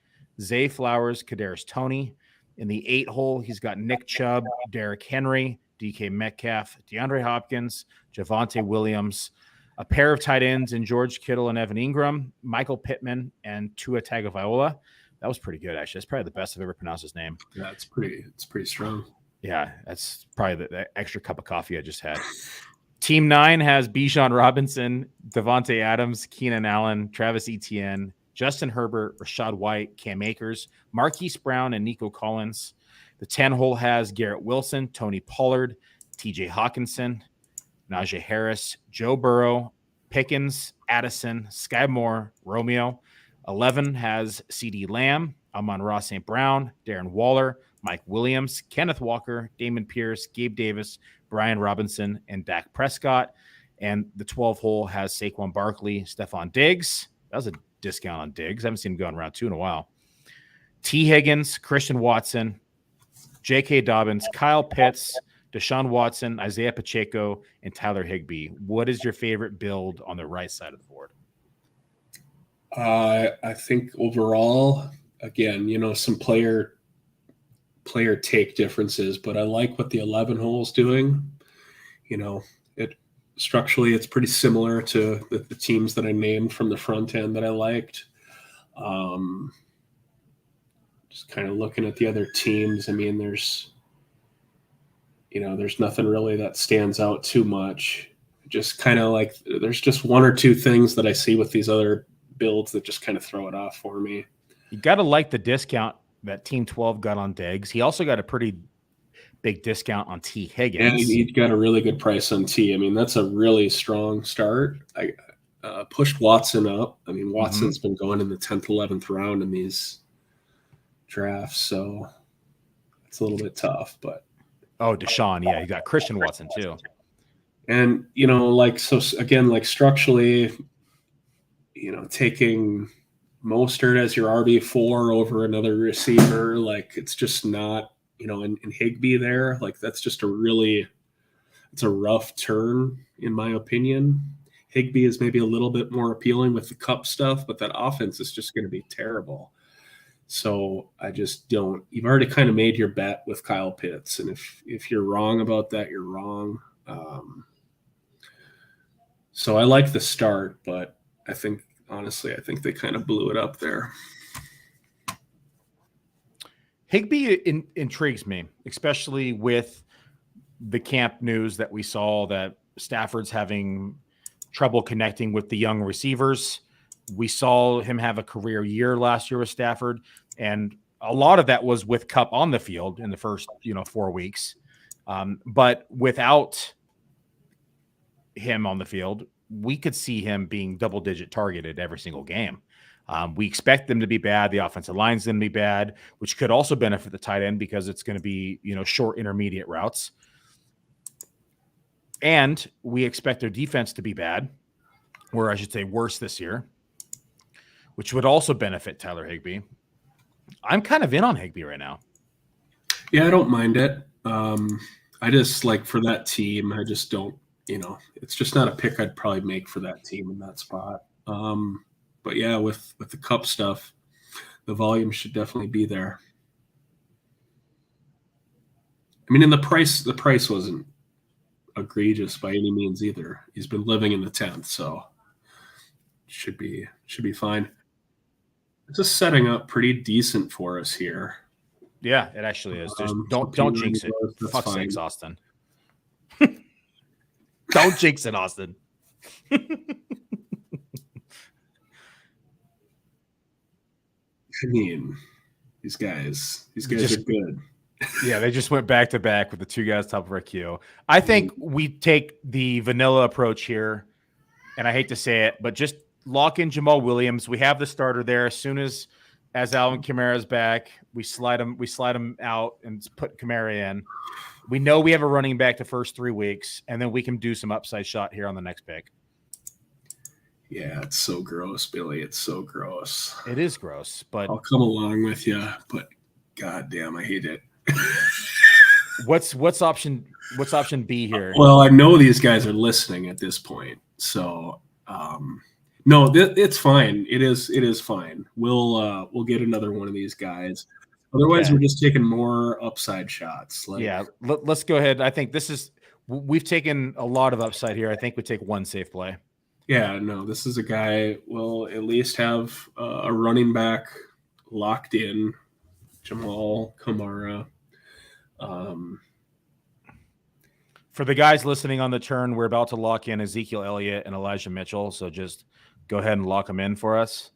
Zay Flowers, Kadarius Toney. In the 8 hole, he's got Nick Chubb, Derrick Henry, DK Metcalf, DeAndre Hopkins, Javonte Williams, a pair of tight ends in George Kittle and Evan Ingram, Michael Pittman, and Tua Tagovailoa. That was pretty good, actually. That's probably the best I've ever pronounced his name. Yeah, it's pretty strong. Yeah, that's probably the extra cup of coffee I just had. Team 9 has Bijan Robinson, Devontae Adams, Keenan Allen, Travis Etienne, Justin Herbert, Rashad White, Cam Akers, Marquise Brown, and Nico Collins. The 10 hole has Garrett Wilson, Tony Pollard, TJ Hawkinson, Najee Harris, Joe Burrow, Pickens, Addison, Sky Moore, Romeo. 11 has CeeDee Lamb, Amon-Ra St. Brown, Darren Waller, Mike Williams, Kenneth Walker, Damon Pierce, Gabe Davis, Brian Robinson, and Dak Prescott. And the 12 hole has Saquon Barkley, Stephon Diggs. That was a discount on Diggs. I haven't seen him go in round 2 in a while. T. Higgins, Christian Watson, J.K. Dobbins, Kyle Pitts, Deshaun Watson, Isaiah Pacheco, and Tyler Higbee. What is your favorite build on the right side of the board? I think overall, again, you know, some player take differences, but I like what the 11 hole is doing. You know, structurally, it's pretty similar to the teams that I named from the front end that I liked. Just kind of looking at the other teams. I mean, there's nothing really that stands out too much. Just kind of like there's just 1 or 2 things that I see with these other builds that just kind of throw it off for me. You got to like the discount that Team 12 got on Diggs. He also got a pretty big discount on T. Higgins. And he got a really good price on T. I mean, that's a really strong start. I pushed Watson up. I mean, Watson's been going in the 10th, 11th round in these drafts, so it's a little bit tough. But Oh, Deshaun. Yeah, you got Christian Watson too. And, so again, like structurally, taking Mostert as your RB4 over another receiver, like it's just not, and Higbee there, like that's just it's a rough turn in my opinion. Higbee is maybe a little bit more appealing with the cup stuff, but that offense is just going to be terrible. So I just don't. You've already kind of made your bet with Kyle Pitts, and if you're wrong about that, you're wrong. So I like the start, but I think they kind of blew it up there. Higbee intrigues me, especially with the camp news that we saw that Stafford's having trouble connecting with the young receivers. We saw him have a career year last year with Stafford, and a lot of that was with Kupp on the field in the first 4 weeks. But without him on the field, we could see him being double-digit targeted every single game. We expect them to be bad. The offensive line's going to be bad, which could also benefit the tight end because it's going to be short intermediate routes. And we expect their defense to be bad, or I should say worse this year, which would also benefit Tyler Higbee. I'm kind of in on Higbee right now. Yeah, I don't mind it. I just like for that team, I just don't, it's just not a pick I'd probably make for that team in that spot. But yeah, with the cup stuff, the volume should definitely be there. I mean, and the price wasn't egregious by any means either. He's been living in the 10th, so should be fine. It's just setting up pretty decent for us here. Yeah, it actually is. Just don't jinx it. Fuck sakes, Austin. Don't jinx it, Austin. I mean, these guys are good. Yeah, they just went back to back with the two guys top of our queue. I think we take the vanilla approach here, and I hate to say it, but just lock in Jamal Williams. We have the starter there. As soon as Alvin Kamara's back, we slide him out and put Kamara in. We know we have a running back the first 3 weeks, and then we can do some upside shot here on the next pick. Yeah, it's so gross, Billy. It's so gross. It is gross, but I'll come along with you, but goddamn, I hate it. What's option B here? Well, I know these guys are listening at this point, so no, it's fine. It is fine. We'll get another one of these guys. Otherwise, we're just taking more upside shots. Let's go ahead. I think we've taken a lot of upside here. I think we take one safe play. Yeah, no, this is a guy we'll at least have a running back locked in, Jamal Kamara. For the guys listening on the turn, we're about to lock in Ezekiel Elliott and Elijah Mitchell, so just go ahead and lock them in for us.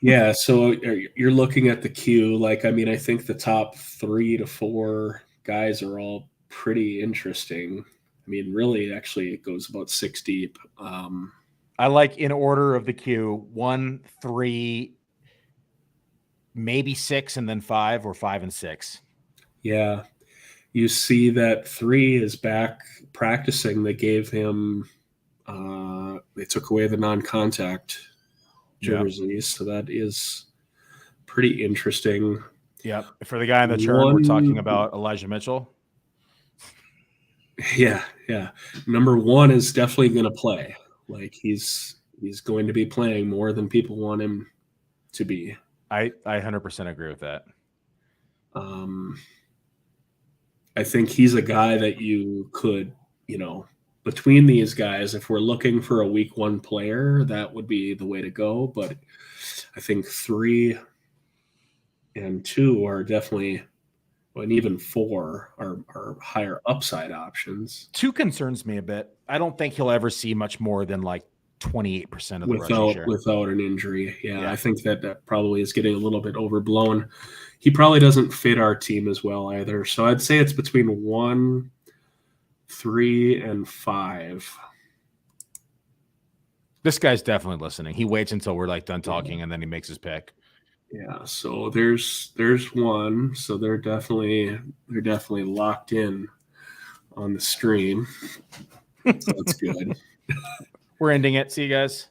Yeah, so you're looking at the queue. I think the top 3 to 4 guys are all pretty interesting. I mean, really, actually, it goes about 6 deep. I like in order of the queue 1, 3, maybe 6, and then 5, or 5 and 6. Yeah, you see that 3 is back practicing. They gave him, they took away the non-contact jerseys, so that is pretty interesting. Yep. For the guy in the turn, we're talking about Elijah Mitchell. Yeah. Number 1 is definitely going to play. He's going to be playing more than people want him to be. I 100% agree with that. I think he's a guy that you could, between these guys, if we're looking for a week 1 player, that would be the way to go. But I think 3 and 2 are definitely, and even 4 are higher upside options. 2 concerns me a bit. I don't think he'll ever see much more than 28% of the rushing share. Without an injury. Yeah, I think that probably is getting a little bit overblown. He probably doesn't fit our team as well either. So I'd say it's between 1, 3, and 5. This guy's definitely listening. He waits until we're done talking, and then he makes his pick. Yeah, so there's one. So they're definitely locked in on the stream. So that's good. We're ending it. See you guys.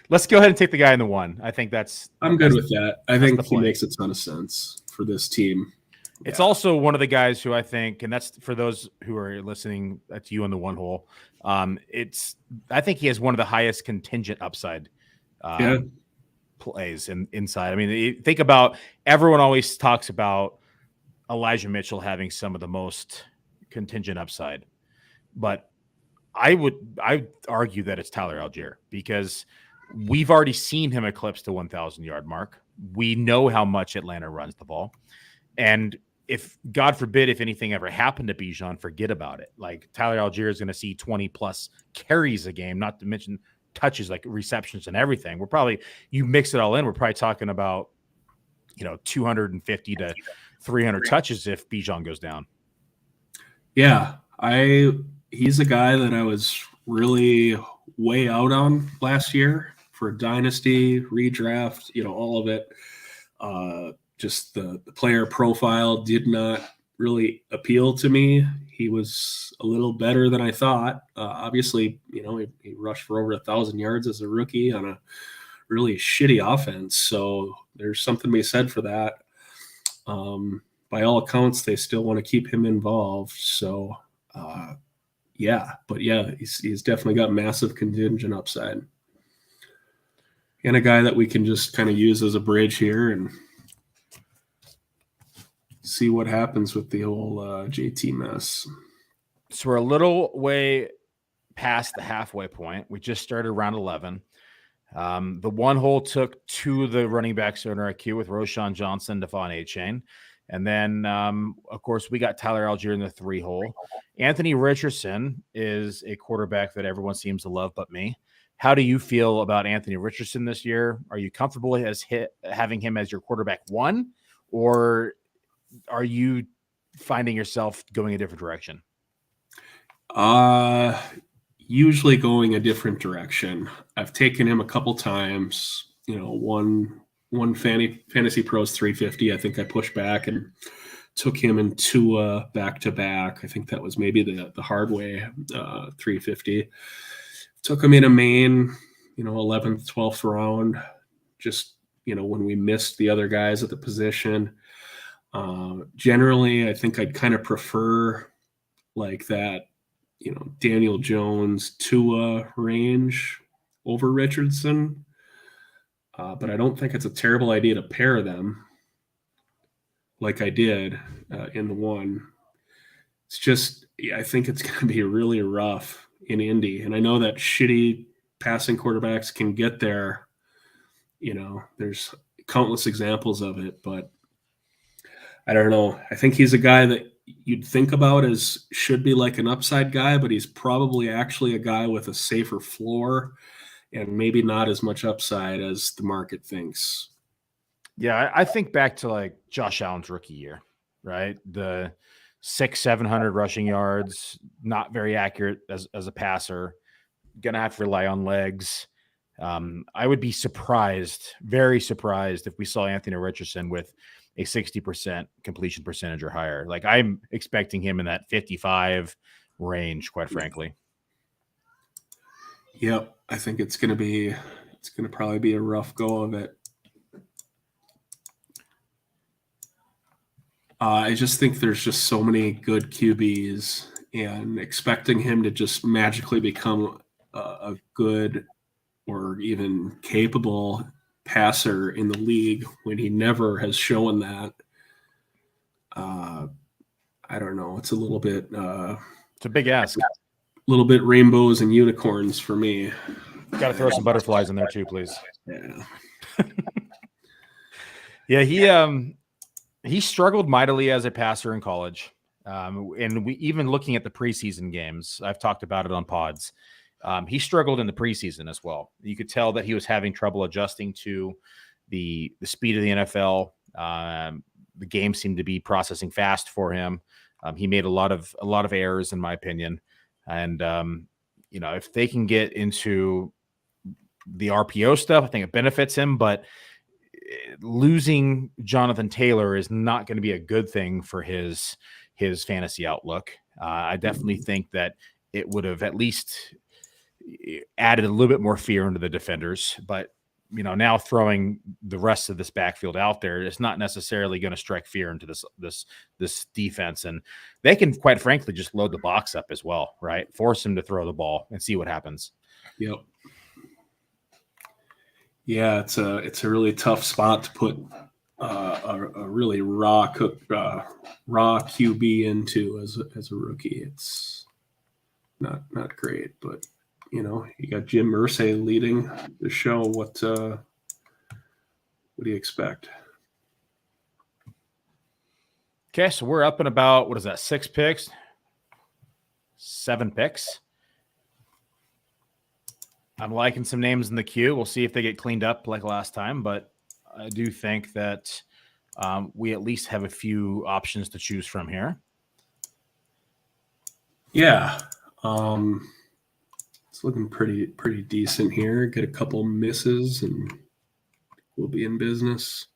Let's go ahead and take the guy in the 1. I think I'm good with that. I think he play. makes a ton of sense for this team. It's also one of the guys who I think, and that's for those who are listening, that's you on the 1 hole. I think he has one of the highest contingent upside plays inside. I mean, think about, everyone always talks about Elijah Mitchell having some of the most contingent upside, but I would argue that it's Tyler Allgeier, because we've already seen him eclipse the 1,000 yard mark. We know how much Atlanta runs the ball, and if, God forbid, if anything ever happened to Bijan, forget about it. Like, Tyler Allgeier is going to see 20 plus carries a game, not to mention touches, like receptions and everything. You mix it all in, we're probably talking about, 250 to 300 touches if Bijan goes down. Yeah, he's a guy that I was really way out on last year for Dynasty, redraft, all of it. Just the player profile did not really appeal to me. He was a little better than I thought. Obviously, he rushed for over 1,000 yards as a rookie on a really shitty offense. So there's something to be said for that. By all accounts, they still want to keep him involved. So, he's definitely got massive contingent upside. And a guy that we can just kind of use as a bridge here and see what happens with the whole JT mess. So we're a little way past the halfway point. We just started round 11. The 1 hole took 2 of the running backs in our queue with Roschon Johnson, Devon Achane. And then, of course, we got Tyler Allgeier in the 3 hole. Anthony Richardson is a quarterback that everyone seems to love but me. How do you feel about Anthony Richardson this year? Are you comfortable having him as your quarterback 1, or are you finding yourself going a different direction? Usually going a different direction. I've taken him a couple times. One Fantasy Pros 350. I think I pushed back and took him and Tua back to back. I think that was maybe the hard way. 350. Took him in a main, 11th, 12th round. Just when we missed the other guys at the position. Generally, I think I'd kind of prefer like that, Daniel Jones, Tua range over Richardson. But I don't think it's a terrible idea to pair them like I did in the 1. It's just, I think it's going to be really rough in Indy. And I know that shitty passing quarterbacks can get there. There's countless examples of it, but I don't know. I think he's a guy that you'd think about as should be like an upside guy, but he's probably actually a guy with a safer floor and maybe not as much upside as the market thinks. Yeah, I think back to like Josh Allen's rookie year, right? The 600-700 rushing yards, not very accurate as a passer, gonna have to rely on legs. I would be surprised, very surprised, if we saw Anthony Richardson with a 60% completion percentage or higher. Like, I'm expecting him in that 55 range, quite frankly. Yep, I think it's gonna probably be a rough go of it. I just think there's just so many good QBs, and expecting him to just magically become a good or even capable passer in the league when he never has shown that. I don't know. It's a little bit. It's a big ask. A little bit rainbows and unicorns for me. Got to throw some butterflies in there too, please. Yeah. Yeah, he struggled mightily as a passer in college. And we even looking at the preseason games, I've talked about it on pods. He struggled in the preseason as well. You could tell that he was having trouble adjusting to the speed of the NFL. The game seemed to be processing fast for him. He made a lot of errors, in my opinion. And if they can get into the RPO stuff. I think it benefits him, but losing Jonathan Taylor is not going to be a good thing for his fantasy outlook. I definitely think that it would have at least added a little bit more fear into the defenders, but now throwing the rest of this backfield out there, it's not necessarily going to strike fear into this defense. And they can, quite frankly, just load the box up as well, right? Force him to throw the ball and see what happens. Yep. Yeah, it's a really tough spot to put a really raw QB into as a rookie. It's not great, but you got Jim Irsay leading the show. What do you expect? Okay, so we're up in about, what is that, 6 picks? 7 picks. I'm liking some names in the queue. We'll see if they get cleaned up like last time, but I do think that we at least have a few options to choose from here. Yeah. It's looking pretty decent here. Get a couple misses and we'll be in business.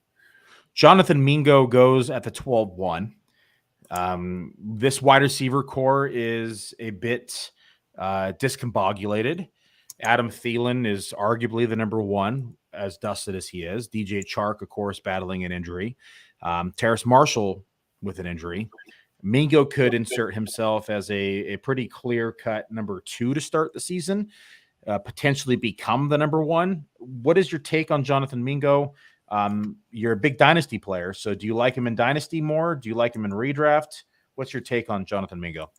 Jonathan Mingo goes at the 12-1. This wide receiver core is a bit discombobulated. Adam Thielen is arguably the number one, as dusted as he is. DJ Chark, of course, battling an injury. Terrace Marshall with an injury. Mingo could insert himself as a pretty clear-cut number 2 to start the season, potentially become the number 1. What is your take on Jonathan Mingo? You're a big Dynasty player, so do you like him in Dynasty more? Do you like him in redraft? What's your take on Jonathan Mingo?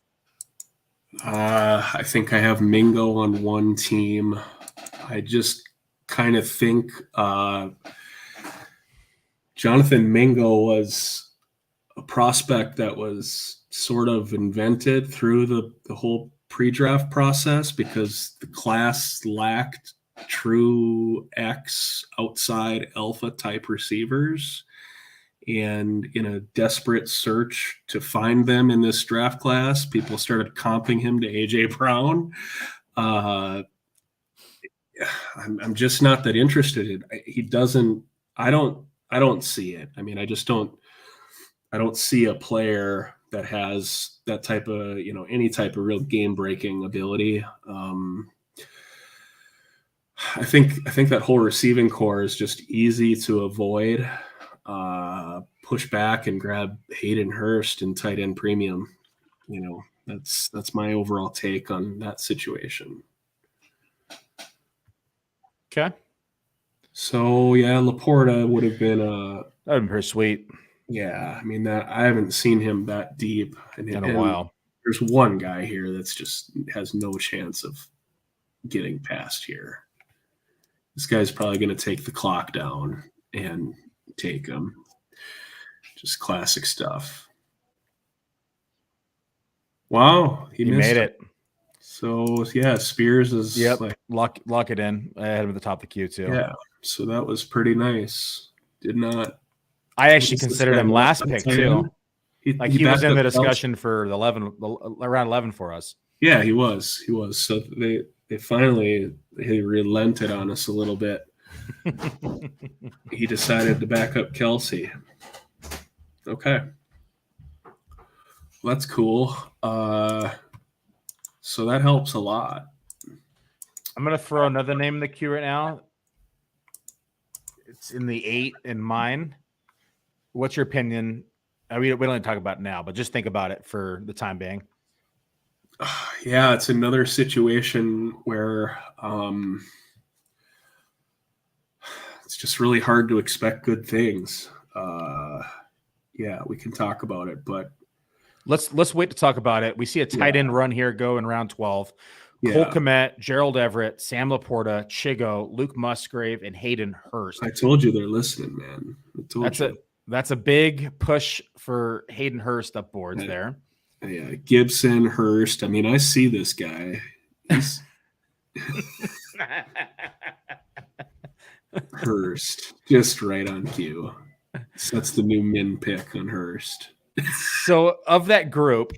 I think I have Mingo on one team. I just kind of think Jonathan Mingo was a prospect that was sort of invented through the whole pre-draft process because the class lacked true X outside alpha type receivers. And in a desperate search to find them in this draft class, people started comping him to A.J. Brown. I'm just not that interested in. He doesn't. I don't see it. I mean, I don't see a player that has that type of any type of real game breaking ability. I think that whole receiving core is just easy to avoid. Push back and grab Hayden Hurst in tight end premium. That's my overall take on that situation. Okay. So yeah, Laporta would have been that would have been pretty sweet. Yeah, I mean that I haven't seen him that deep in a while. There's one guy here that's just has no chance of getting past here. This guy's probably going to take the clock down and take him. Just classic stuff. Wow, he made it. So yeah, Spears is lock it in. I had him at the top of the queue too. Yeah, so that was pretty nice. I actually considered him last pick too. He was in the discussion for around 11 for us. Yeah, he was. So they finally relented on us a little bit. He decided to back up Kelsey. Okay. Well, that's cool. So that helps a lot. I'm going to throw another name in the queue right now. It's in the 8 in mine. What's your opinion? We don't talk about it now, but just think about it for the time being. Yeah, it's another situation where it's just really hard to expect good things. Yeah, we can talk about it, but let's wait to talk about it. We see a tight end run here go in round 12. Cole Kmet, Gerald Everett, Sam Laporta, Chigo, Luke Musgrave, and Hayden Hurst. I told you they're listening, man. That's a big push for Hayden Hurst up boards there. Yeah, Gibson, Hurst. I mean, I see this guy. Hurst, just right on cue. So that's the new min pick on Hurst. So of that group,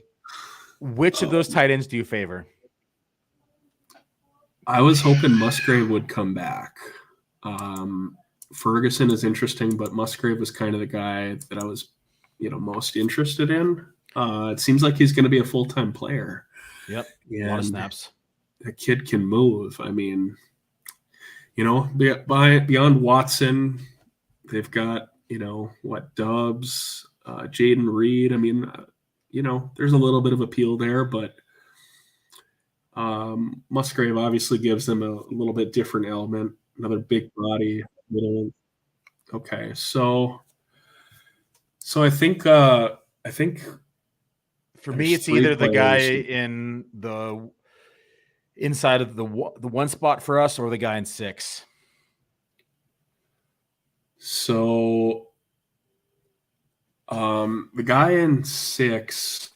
which of those tight ends do you favor? I was hoping Musgrave would come back. Ferguson is interesting, but Musgrave was kind of the guy that I was, most interested in. It seems like he's going to be a full-time player. Yep. A lot of snaps. The kid can move. I mean, beyond Watson, they've got, Dubs, Jaden Reed. I mean, there's a little bit of appeal there, but Musgrave obviously gives them a little bit different element, another big body. Okay, so I think for me, it's either the guy in the inside of the one spot for us or the guy in 6. So the guy in 6,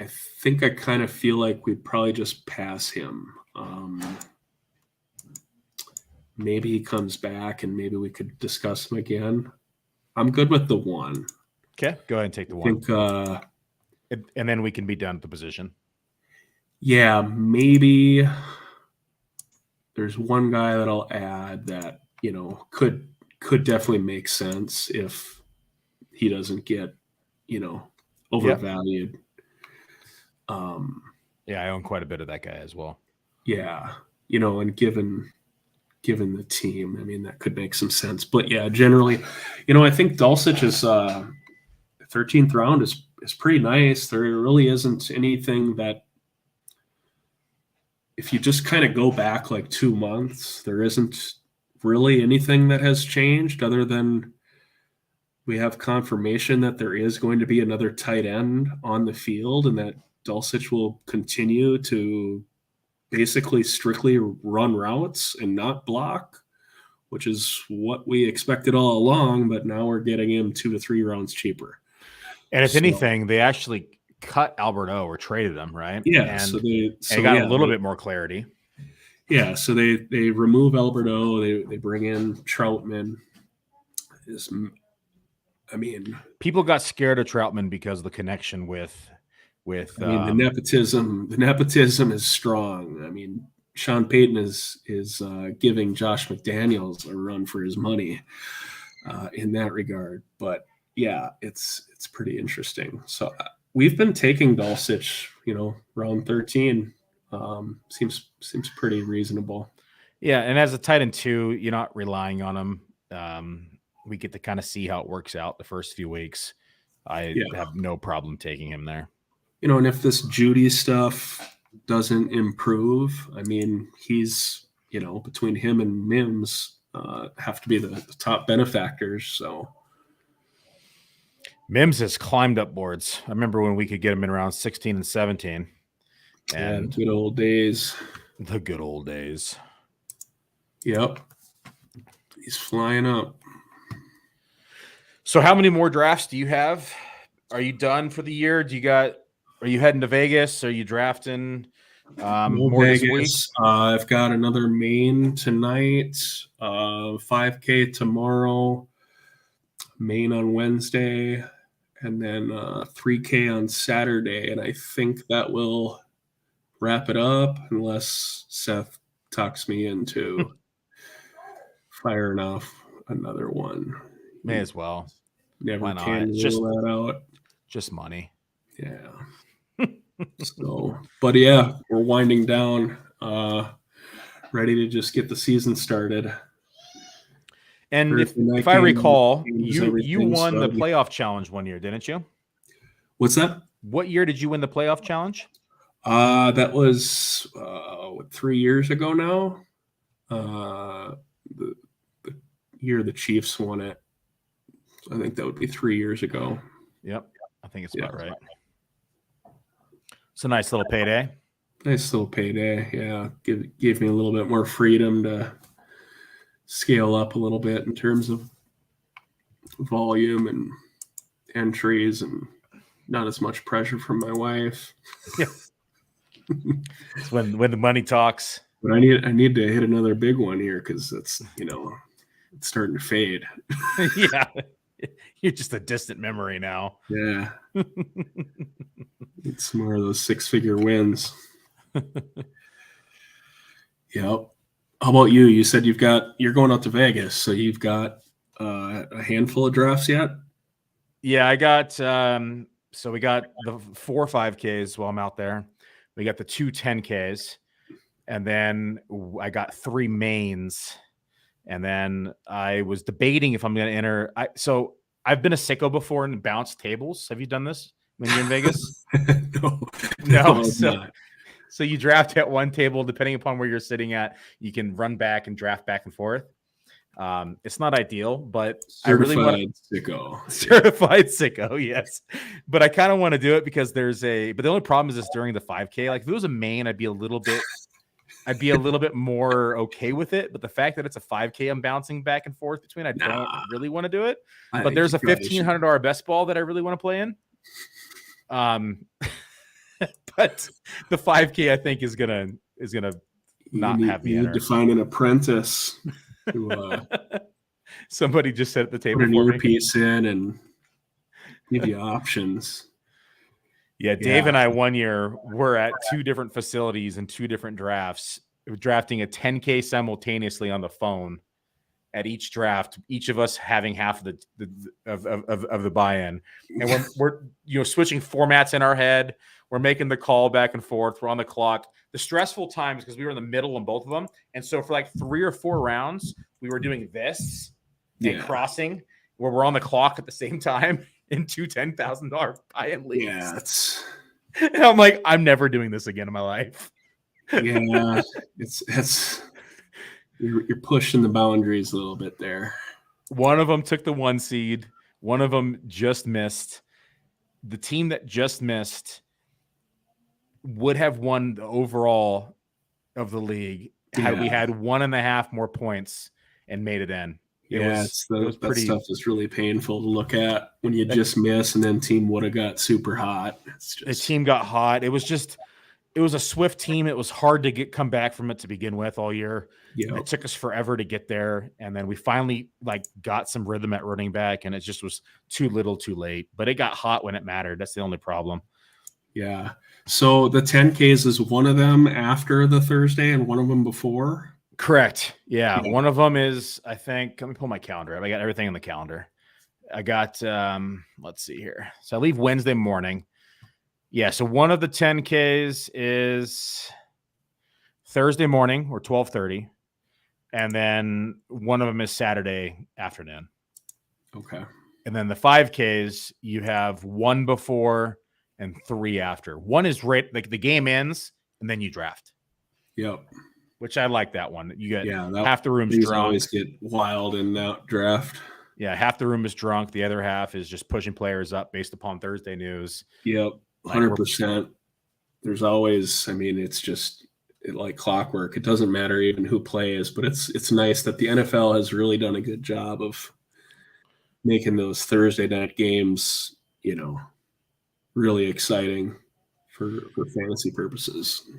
I think I kind of feel like we'd probably just pass him. Maybe he comes back and maybe we could discuss him again. I'm good with the 1. Okay, go ahead and take the 1. And then we can be done at the position. Yeah, maybe there's one guy that I'll add that, could definitely make sense if he doesn't get, overvalued. Yeah, I own quite a bit of that guy as well. Yeah, and given the team, I mean, that could make some sense. But yeah, generally, I think Dulcich's 13th round is pretty nice. There really isn't anything that, if you just kind of go back like 2 months, there isn't really anything that has changed other than we have confirmation that there is going to be another tight end on the field and that Dulcich will continue to basically strictly run routes and not block, which is what we expected all along, but now we're getting him 2 to 3 rounds cheaper. And if anything, they actually cut Alberto or traded him, right? Yeah, and so they got a little bit more clarity. Yeah, so they remove Alberto, they bring in Troutman. People got scared of Troutman because of the connection with the nepotism is strong. I mean, Sean Payton is giving Josh McDaniels a run for his money in that regard. But yeah, it's pretty interesting. So we've been taking Dulcich, round 13. Seems pretty reasonable. Yeah, and as a tight end 2, you're not relying on him. We get to kind of see how it works out the first few weeks. I have no problem taking him there. And if this Judy stuff doesn't improve, I mean, he's, between him and Mims have to be the top benefactors. So Mims has climbed up boards. I remember when we could get him in around 16 and 17. And good old days. The good old days. Yep. He's flying up. So how many more drafts do you have? Are you done for the year? Are you heading to Vegas? Are you drafting more Vegas. this week? I've got another main tonight, 5K tomorrow, main on Wednesday, and then 3K on Saturday. And I think that will wrap it up unless Seth talks me into firing off another one. May as well. Never can rule that out. Just money. Yeah. So, but yeah, we're winding down, ready to just get the season started. And if I recall, you won the playoff challenge one year, didn't you? What's that? What year did you win the playoff challenge? That was 3 years ago now. The year the Chiefs won it. I think that would be 3 years ago. Yep, I think it's about right. It's a nice little payday. Nice little payday, yeah. Gave me a little bit more freedom to scale up a little bit in terms of volume and entries, and not as much pressure from my wife. Yeah. It's when the money talks. But I need to hit another big one here because it's it's starting to fade. Yeah. You're just a distant memory now. Yeah. It's more of those 6-figure wins. Yep. How about you? You said you're going out to Vegas, so you've got a handful of drafts yet? Yeah, I got so we got the 4 5Ks while I'm out there. We got the 2 10Ks, and then I got 3 mains. And then I was debating if I'm going to enter. So I've been a sicko before and bounced tables. Have you done this when you're in Vegas? No, No. I'm not. So you draft at one table, depending upon where you're sitting at, you can run back and draft back and forth. It's not ideal, but I really want certified sicko, yes. But I kind of want to do it because but the only problem is this during the 5K. Like if it was a main, I'd be a little bit more okay with it. But the fact that it's a 5K, I'm bouncing back and forth between, I don't really want to do it. But there's a $1,500 best ball that I really want to play in. But the 5K I think is gonna not have me. You need to find an apprentice who somebody just sat at the table, put an earpiece in and give you options. Yeah, Dave and I one year were at 2 different facilities and 2 different drafts, drafting a 10K simultaneously on the phone at each draft, each of us having half of the buy-in. And we're switching formats in our head. We're making the call back and forth. We're on the clock. The stressful times, because we were in the middle on both of them. And so for like 3 or 4 rounds, we were doing this and crossing where we're on the clock at the same time in 2 $10,000 buy-in leagues. Yeah, and I'm like, I'm never doing this again in my life. Yeah, you're pushing the boundaries a little bit there. One of them took the 1 seed. One of them just missed. The team that just missed would have won the overall of the league had we had 1.5 more points and made it in. That stuff is really painful to look at when you just miss and then team would have got super hot. The team got hot. It was a swift team. It was hard to come back from it to begin with all year. Yeah. It took us forever to get there. And then we finally got some rhythm at running back, and it just was too little too late. But it got hot when it mattered. That's the only problem. Yeah. So the 10Ks is one of them after the Thursday and one of them before? Correct. Yeah. One of them is, I think, let me pull my calendar up. I got everything on the calendar. I got, let's see here. So I leave Wednesday morning. Yeah. So one of the 10Ks is Thursday morning or 12:30. And then one of them is Saturday afternoon. Okay. And then the 5Ks, you have 1 before and 3 after. One is right, like the game ends and then you draft. Yep. Which I like that one. You get half the room's drunk. Always get wild in that draft. Yeah, half the room is drunk. The other half is just pushing players up based upon Thursday news. Yep, 100%. There's always, it's just like clockwork. It doesn't matter even who plays, but it's nice that the NFL has really done a good job of making those Thursday night games, really exciting for fantasy purposes.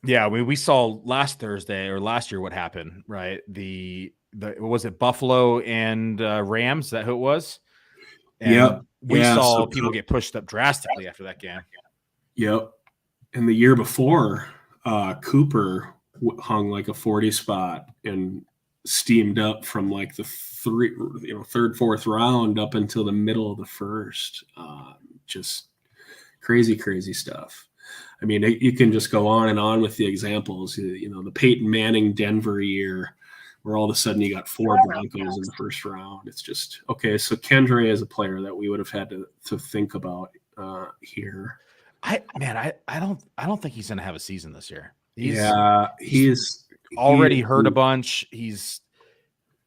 Yeah, we saw last Thursday or last year what happened, right? Was it Buffalo and Rams? Is that who it was? And we saw people get pushed up drastically after that game. Yep. And the year before, Cooper hung like a 40 spot and steamed up from like the third, fourth round up until the middle of the first. Just crazy stuff. You can just go on and on with the examples. The Peyton Manning Denver year, where all of a sudden you got 4 Broncos in the first round. It's just okay. So Kendre is a player that we would have had to think about here. I don't think he's going to have a season this year. He's already hurt a bunch. He's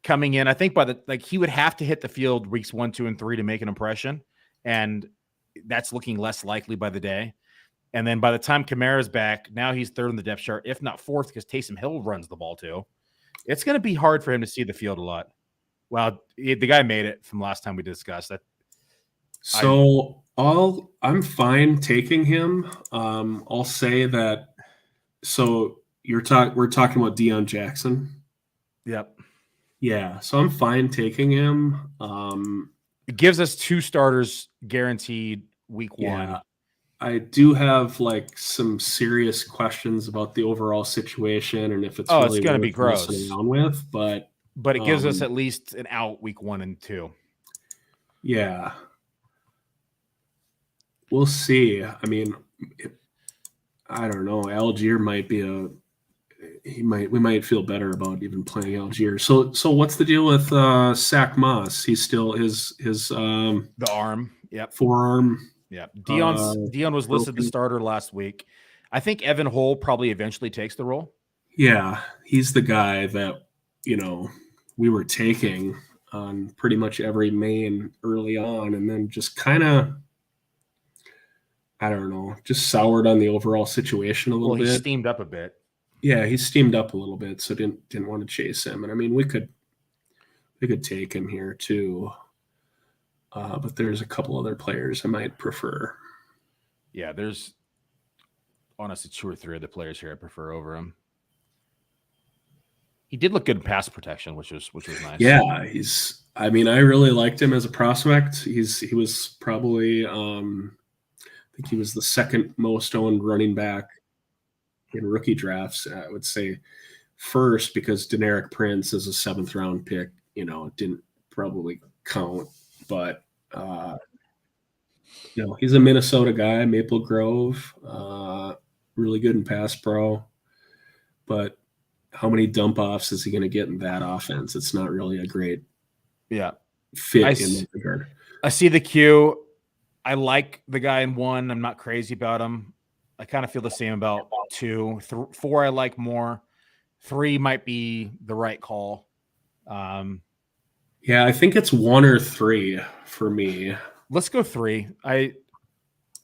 coming in. I think he would have to hit the field weeks 1, 2, and 3 to make an impression, and that's looking less likely by the day. And then by the time Kamara's back, now he's 3rd on the depth chart, if not 4th, because Taysom Hill runs the ball too. It's going to be hard for him to see the field a lot. Well, the guy made it from last time we discussed that. So I'm fine taking him. I'll say that. So we're talking about Jaxon. Yep. Yeah. So I'm fine taking him. It gives us 2 starters guaranteed week 1. I do have like some serious questions about the overall situation and if it's Oh, really it's going to be worth messing gross. around with, but it gives us at least an out week 1 and 2. Yeah. We'll see. I mean, I don't know. Allgeier might be we might feel better about even playing Allgeier. So what's the deal with Sack Moss? He's still his The arm. Yep. Forearm. Yeah. Dion was listed the starter last week. I think Evan Hull probably eventually takes the role. Yeah, he's the guy that, we were taking on pretty much every main early on, and then just kind of, I don't know, just soured on the overall situation a little bit. He steamed up a bit. Yeah, he steamed up a little bit, so didn't want to chase him. And I mean, we could take him here too, but there's a couple other players I might prefer. Yeah, there's honestly 2 or 3 other players here I prefer over him. He did look good in pass protection, which was nice. Yeah, I really liked him as a prospect. He was probably I think he was the second most owned running back in rookie drafts. I would say first because Deneric Prince is a 7th round pick, didn't probably count, but he's a Minnesota guy, Maple Grove, really good in pass pro, but how many dump offs is he going to get in that offense? It's not really a great fit in that regard. I see the queue. I like the guy in 1. I'm not crazy about him. I kind of feel the same about 2. 4 I like more. 3 might be the right call. Yeah, I think it's 1 or 3 for me. Let's go 3. I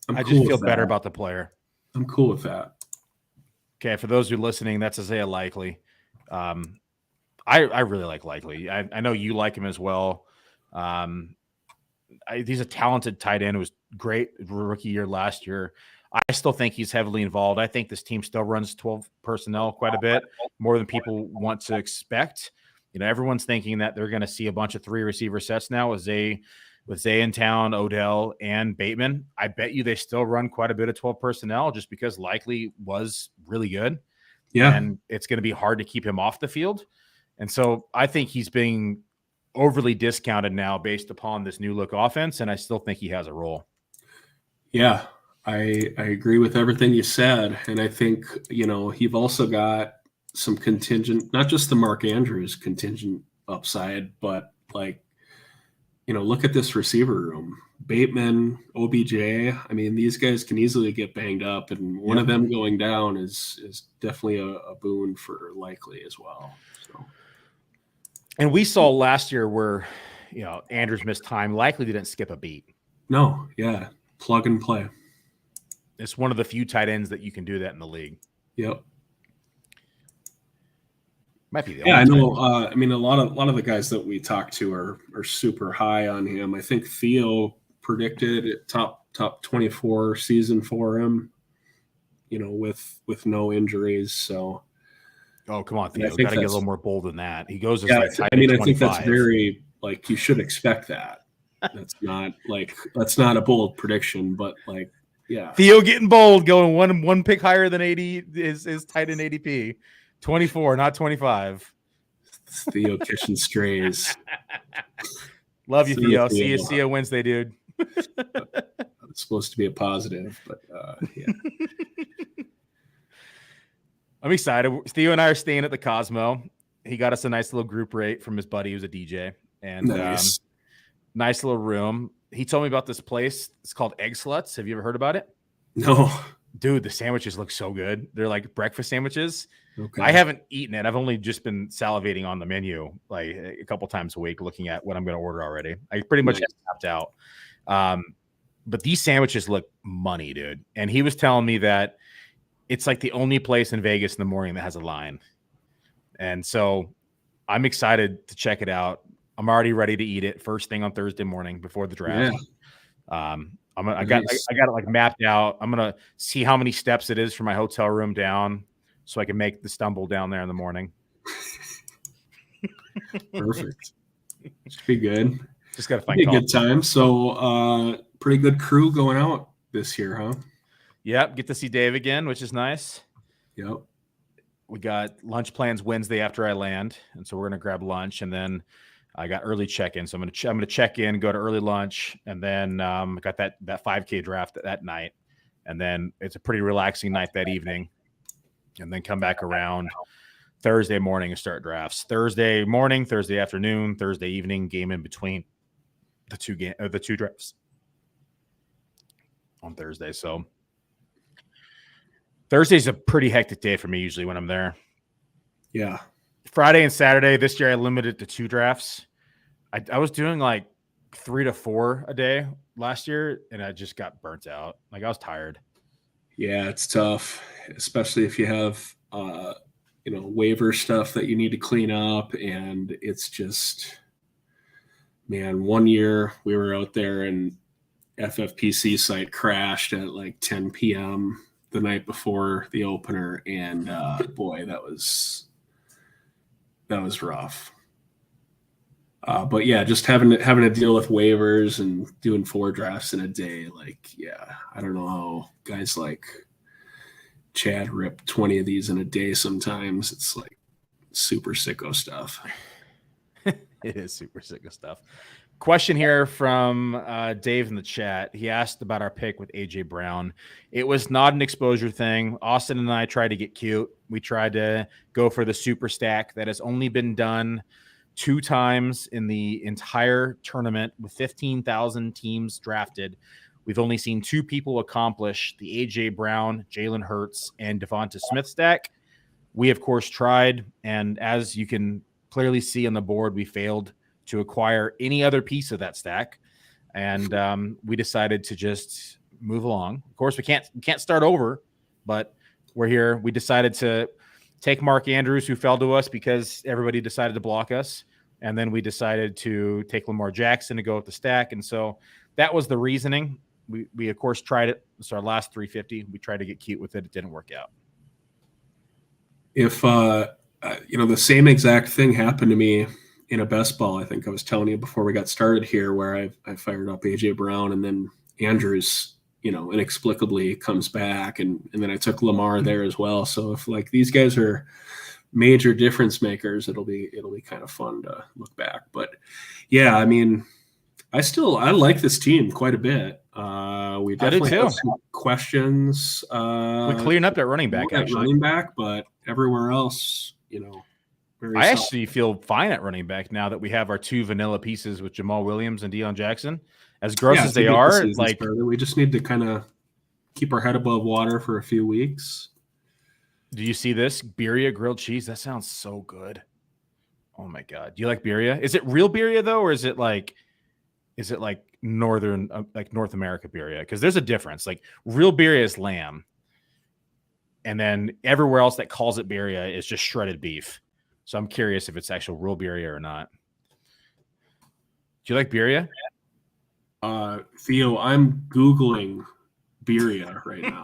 cool just feel better about the player. I'm cool with that. Okay, for those who are listening, that's Isaiah Likely. I really like Likely. I know you like him as well. He's a talented tight end who was great rookie year last year. I still think he's heavily involved. I think this team still runs 12 personnel quite a bit, more than people want to expect. Everyone's thinking that they're going to see a bunch of 3 receiver sets now with Zay in town, Odell, and Bateman. I bet you they still run quite a bit of 12 personnel just because Likely was really good. Yeah. And it's going to be hard to keep him off the field. And so I think he's being overly discounted now based upon this new look offense, and I still think he has a role. Yeah, I agree with everything you said. And I think, you've also got some contingent, not just the Mark Andrews contingent upside, but look at this receiver room. Bateman, OBJ. I mean, these guys can easily get banged up, and one of them going down is definitely a boon for Likely as well. So, and we saw last year where, Andrews missed time. Likely didn't skip a beat. No, yeah, plug and play. It's one of the few tight ends that you can do that in the league. Yep. Might be the only. I know. A lot of the guys that we talked to are super high on him. I think Theo predicted top 24 season for him. With no injuries. So. Oh, come on, Theo! Got to get a little more bold than that. He goes as tight I think that's very you should expect that. That's not a bold prediction, but yeah. Theo getting bold, going one pick higher than 80 is tight in ADP. 24, not 25. It's Theo catching strays. Love you, Theo. See you Wednesday, dude. It's supposed to be a positive, but yeah. I'm excited. Theo and I are staying at the Cosmo. He got us a nice little group rate from his buddy who's a DJ. And nice. Nice little room. He told me about this place. It's called Egg Sluts. Have you ever heard about it? No. Dude, the sandwiches look so good. They're like breakfast sandwiches. Okay. I haven't eaten it. I've only just been salivating on the menu a couple times a week, looking at what I'm going to order already. I pretty much tapped out. But these sandwiches look money, dude. And he was telling me that it's like the only place in Vegas in the morning that has a line. And so I'm excited to check it out. I'm already ready to eat it first thing on Thursday morning before the draft. Yeah. I got it mapped out. I'm gonna see how many steps it is from my hotel room down, so I can make the stumble down there in the morning. Perfect. Should be good. Just gotta find a good time. So, pretty good crew going out this year, huh? Yep, get to see Dave again, which is nice. Yep. We got lunch plans Wednesday after I land, and so we're gonna grab lunch, and then I got early check-in. So I'm gonna check in, go to early lunch, and then got that 5K draft that night, and then it's a pretty relaxing night that evening, and then come back around Thursday morning and start drafts. Thursday morning, Thursday afternoon, Thursday evening, game in between the two drafts on Thursday. So Thursday's a pretty hectic day for me usually when I'm there. Yeah. Friday and Saturday this year I limited to 2 drafts. I was doing like 3 to 4 a day last year, and I just got burnt out. Like I was tired. Yeah, it's tough, especially if you have waiver stuff that you need to clean up, and it's just, man, one year we were out there and FFPC site crashed at like 10 p.m. the night before the opener, and boy, that was rough. But yeah, just having to deal with waivers and doing 4 drafts in a day, like, yeah, I don't know how guys like Chad rip 20 of these in a day. Sometimes it's like super sicko stuff. It is super sicko stuff. Question here from Dave in the chat. He asked about our pick with AJ Brown. It was not an exposure thing. Austin and I tried to get cute. We tried to go for the super stack that has only been done 2 times in the entire tournament with 15,000 teams drafted. We've only seen 2 people accomplish the AJ Brown, Jalen Hurts, and Devonta Smith stack. We, of course, tried, and as you can clearly see on the board, we failed to acquire any other piece of that stack, and we decided to just move along. Of course, we can't start over, but we're here. We decided to take Mark Andrews, who fell to us because everybody decided to block us, and then we decided to take Lamar Jackson to go with the stack, and so that was the reasoning. We of course tried it. It's our last 350. We tried to get cute with it. It didn't work out. If the same exact thing happened to me in a best ball, I think I was telling you before we got started here, where I fired up AJ Brown, and then Andrews, inexplicably comes back, and then I took Lamar there as well. So if like these guys are major difference makers, it'll be kind of fun to look back. But yeah, I mean, I like this team quite a bit. We definitely have some questions. We cleared up that running back, but everywhere else, I actually feel fine at running back now that we have our 2 vanilla pieces with Jamal Williams and Deion Jackson. As gross as they are, like we just need to kind of keep our head above water for a few weeks. Do you see this birria grilled cheese? That sounds so good. Oh my god, do you like birria? Is it real birria though, or is it like northern, like North America birria? Because there's a difference. Like real birria is lamb, and then everywhere else that calls it birria is just shredded beef. So I'm curious if it's actual real birria or not. Do you like birria? Theo, I'm Googling birria right now.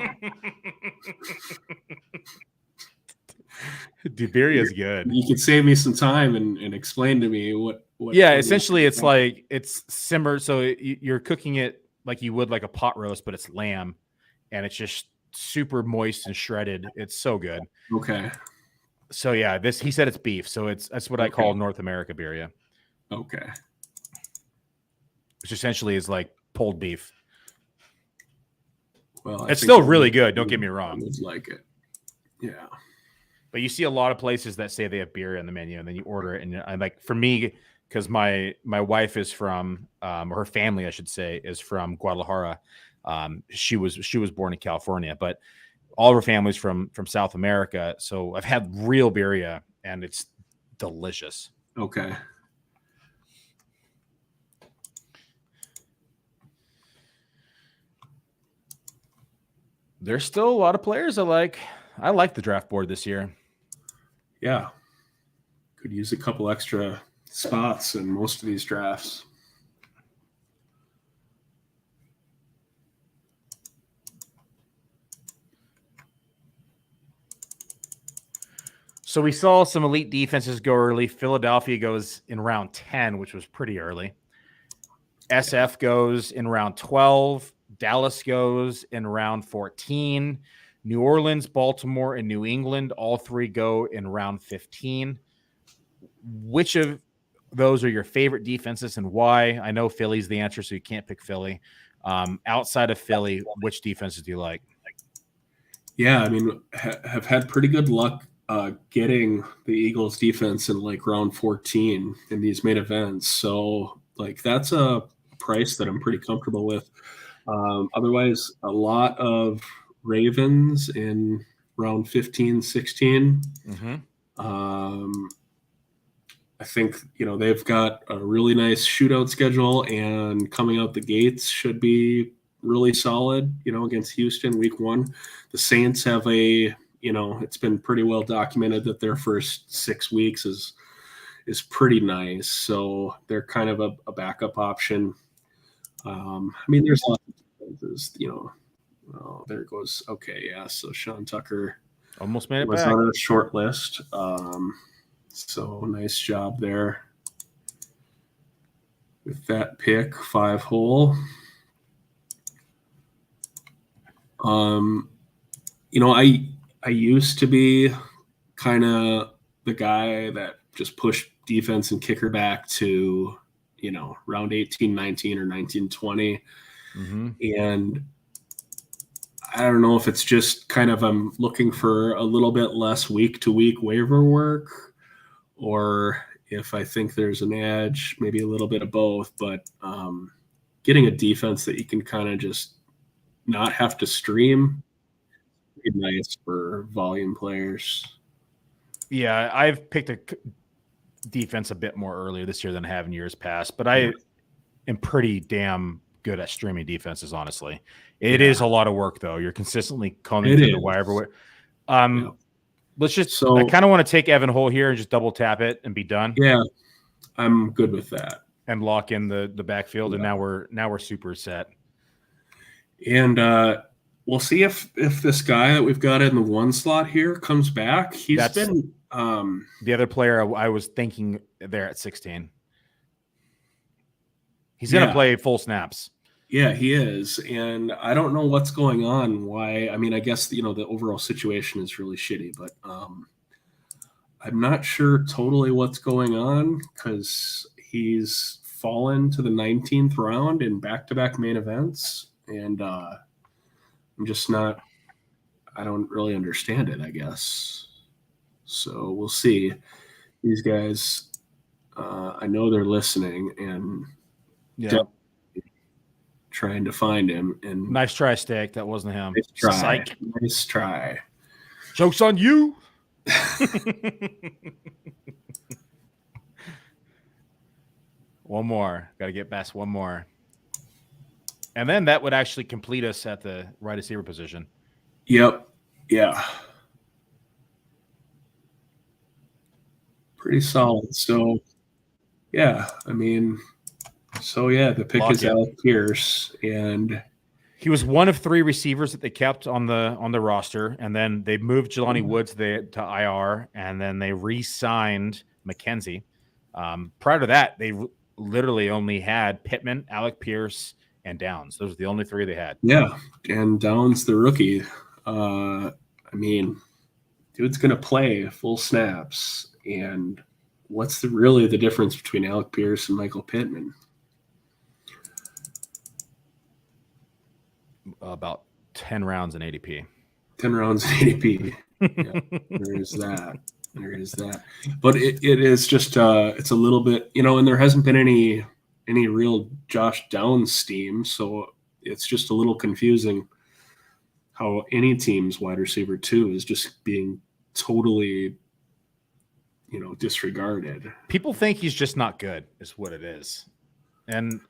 Dude, birria is good. You could save me some time and explain to me what yeah, essentially it's like it's simmered. So you're cooking it like you would like a pot roast, but it's lamb, and it's just super moist and shredded. It's so good. Okay. So yeah, he said it's beef. So that's what I call North America birria. Okay. Which essentially is like pulled beef. Well, it's still really good. Don't get me wrong. I would like it. Yeah. But you see a lot of places that say they have birria on the menu, and then you order it. And I'm like, for me, because my wife is from, or her family, I should say, is from Guadalajara. She was born in California, but all of her family's from South America. So I've had real birria, and it's delicious. Okay. There's still a lot of players I like. I like the draft board this year. Yeah. Could use a couple extra spots in most of these drafts. So we saw some elite defenses go early. Philadelphia goes in round 10, which was pretty early. SF goes in round 12. Dallas goes in round 14. New Orleans, Baltimore, and New England, all three go in round 15. Which of those are your favorite defenses and why? I know Philly's the answer, so you can't pick Philly. Outside of Philly, which defenses do you like? Yeah, I mean, have had pretty good luck getting the Eagles defense in like round 14 in these main events. So like that's a price that I'm pretty comfortable with. Otherwise, a lot of Ravens in round 15, 16. I think, they've got a really nice shootout schedule, and coming out the gates should be really solid, against Houston week 1. The Saints have it's been pretty well documented that their first 6 weeks is pretty nice. So they're kind of a backup option. I mean, there's lots of defenses, oh, there it goes. Okay, yeah. So Sean Tucker almost made it was back on a short list. So nice job there with that pick, 5 hole. I used to be kind of the guy that just pushed defense and kicker back to, round 18, 19 or 19, 20. And I don't know if it's just kind of I'm looking for a little bit less week-to-week waiver work, or if I think there's an edge, maybe a little bit of both. But getting a defense that you can kind of just not have to stream, pretty nice for volume players. Yeah, I've picked a defense a bit more earlier this year than I have in years past, but I am pretty damn good at streaming defenses, honestly. It is a lot of work, though. You're consistently combing through the wire. Let's just I kind of want to take Evan Hull here and just double tap it and be done. Yeah, I'm good with that. And lock in the backfield, and now we're super set. And we'll see if this guy that we've got in the 1 slot here comes back. That's been the other player I was thinking there at 16. He's going to play full snaps. Yeah, he is. And I don't know what's going on. Why? I mean, I guess, the overall situation is really shitty, but I'm not sure totally what's going on, because he's fallen to the 19th round in back-to-back main events. And I'm just not – I don't really understand it, I guess. So we'll see. These guys, I know they're listening and trying to find him. And nice try, Steak. That wasn't him. Nice try. Psych. Nice try. Joke's on you. One more. Got to get past one more. And then that would actually complete us at the right receiver position. Yep. Yeah. Pretty solid. So, yeah, I mean, the pick is Alec Pierce, and he was one of 3 receivers that they kept on the roster, and then they moved Jelani Woods to IR, and then they re-signed McKenzie. Prior to that, they literally only had Pittman, Alec Pierce, and Downs. Those are the only 3 they had. Yeah, and Downs, the rookie. I mean, dude's going to play full snaps, and what's really the difference between Alec Pierce and Michael Pittman? About 10 rounds in ADP. 10 rounds in ADP. Yeah, there is that. But it is just it's a little bit, and there hasn't been any real Josh Downs steam, so it's just a little confusing how any team's wide receiver 2 is just being totally disregarded. People think he's just not good, is what it is. And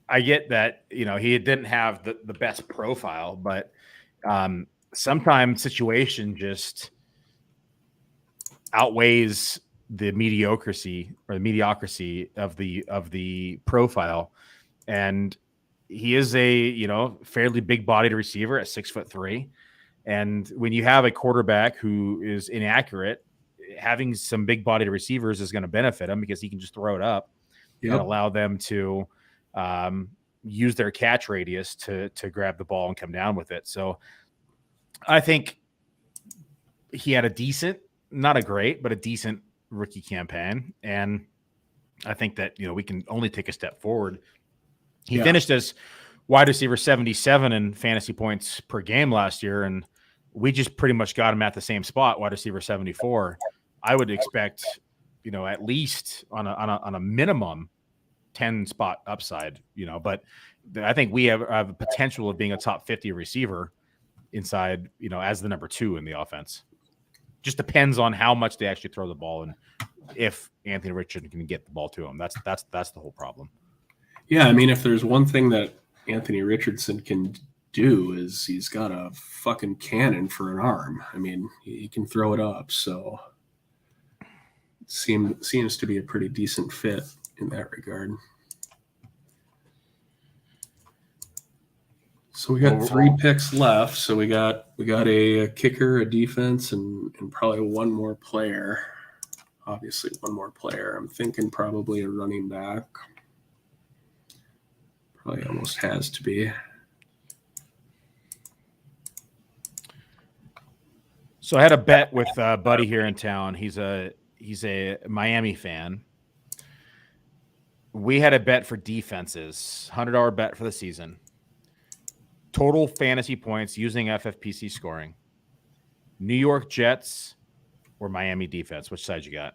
I get that, he didn't have the best profile, but sometimes situation just outweighs the mediocrity of the profile. And he is a, fairly big bodied receiver at 6'3". And when you have a quarterback who is inaccurate, having some big bodied receivers is going to benefit him, because he can just throw it up and allow them to use their catch radius to grab the ball and come down with it. So I think he had a decent, not a great, but a decent rookie campaign. And I think that, we can only take a step forward. He finished as wide receiver 77 in fantasy points per game last year, and we just pretty much got him at the same spot, wide receiver 74. I would expect, at least on a minimum 10 spot upside, but I think we have a potential of being a top 50 receiver inside, as the number 2 in the offense. Just depends on how much they actually throw the ball and if Anthony Richardson can get the ball to him. That's the whole problem. Yeah, I mean, if there's one thing that Anthony Richardson can do is he's got a fucking cannon for an arm. I mean, he can throw it up, so it seems to be a pretty decent fit in that regard. So we got 3 picks left. So we got a kicker, a defense, and probably one more player. Obviously, one more player. I'm thinking probably a running back. Probably almost has to be. So I had a bet with Buddy here in town. He's a Miami fan. We had a bet for defenses, $100 bet for the season. Total fantasy points using FFPC scoring. New York Jets or Miami defense? Which side you got?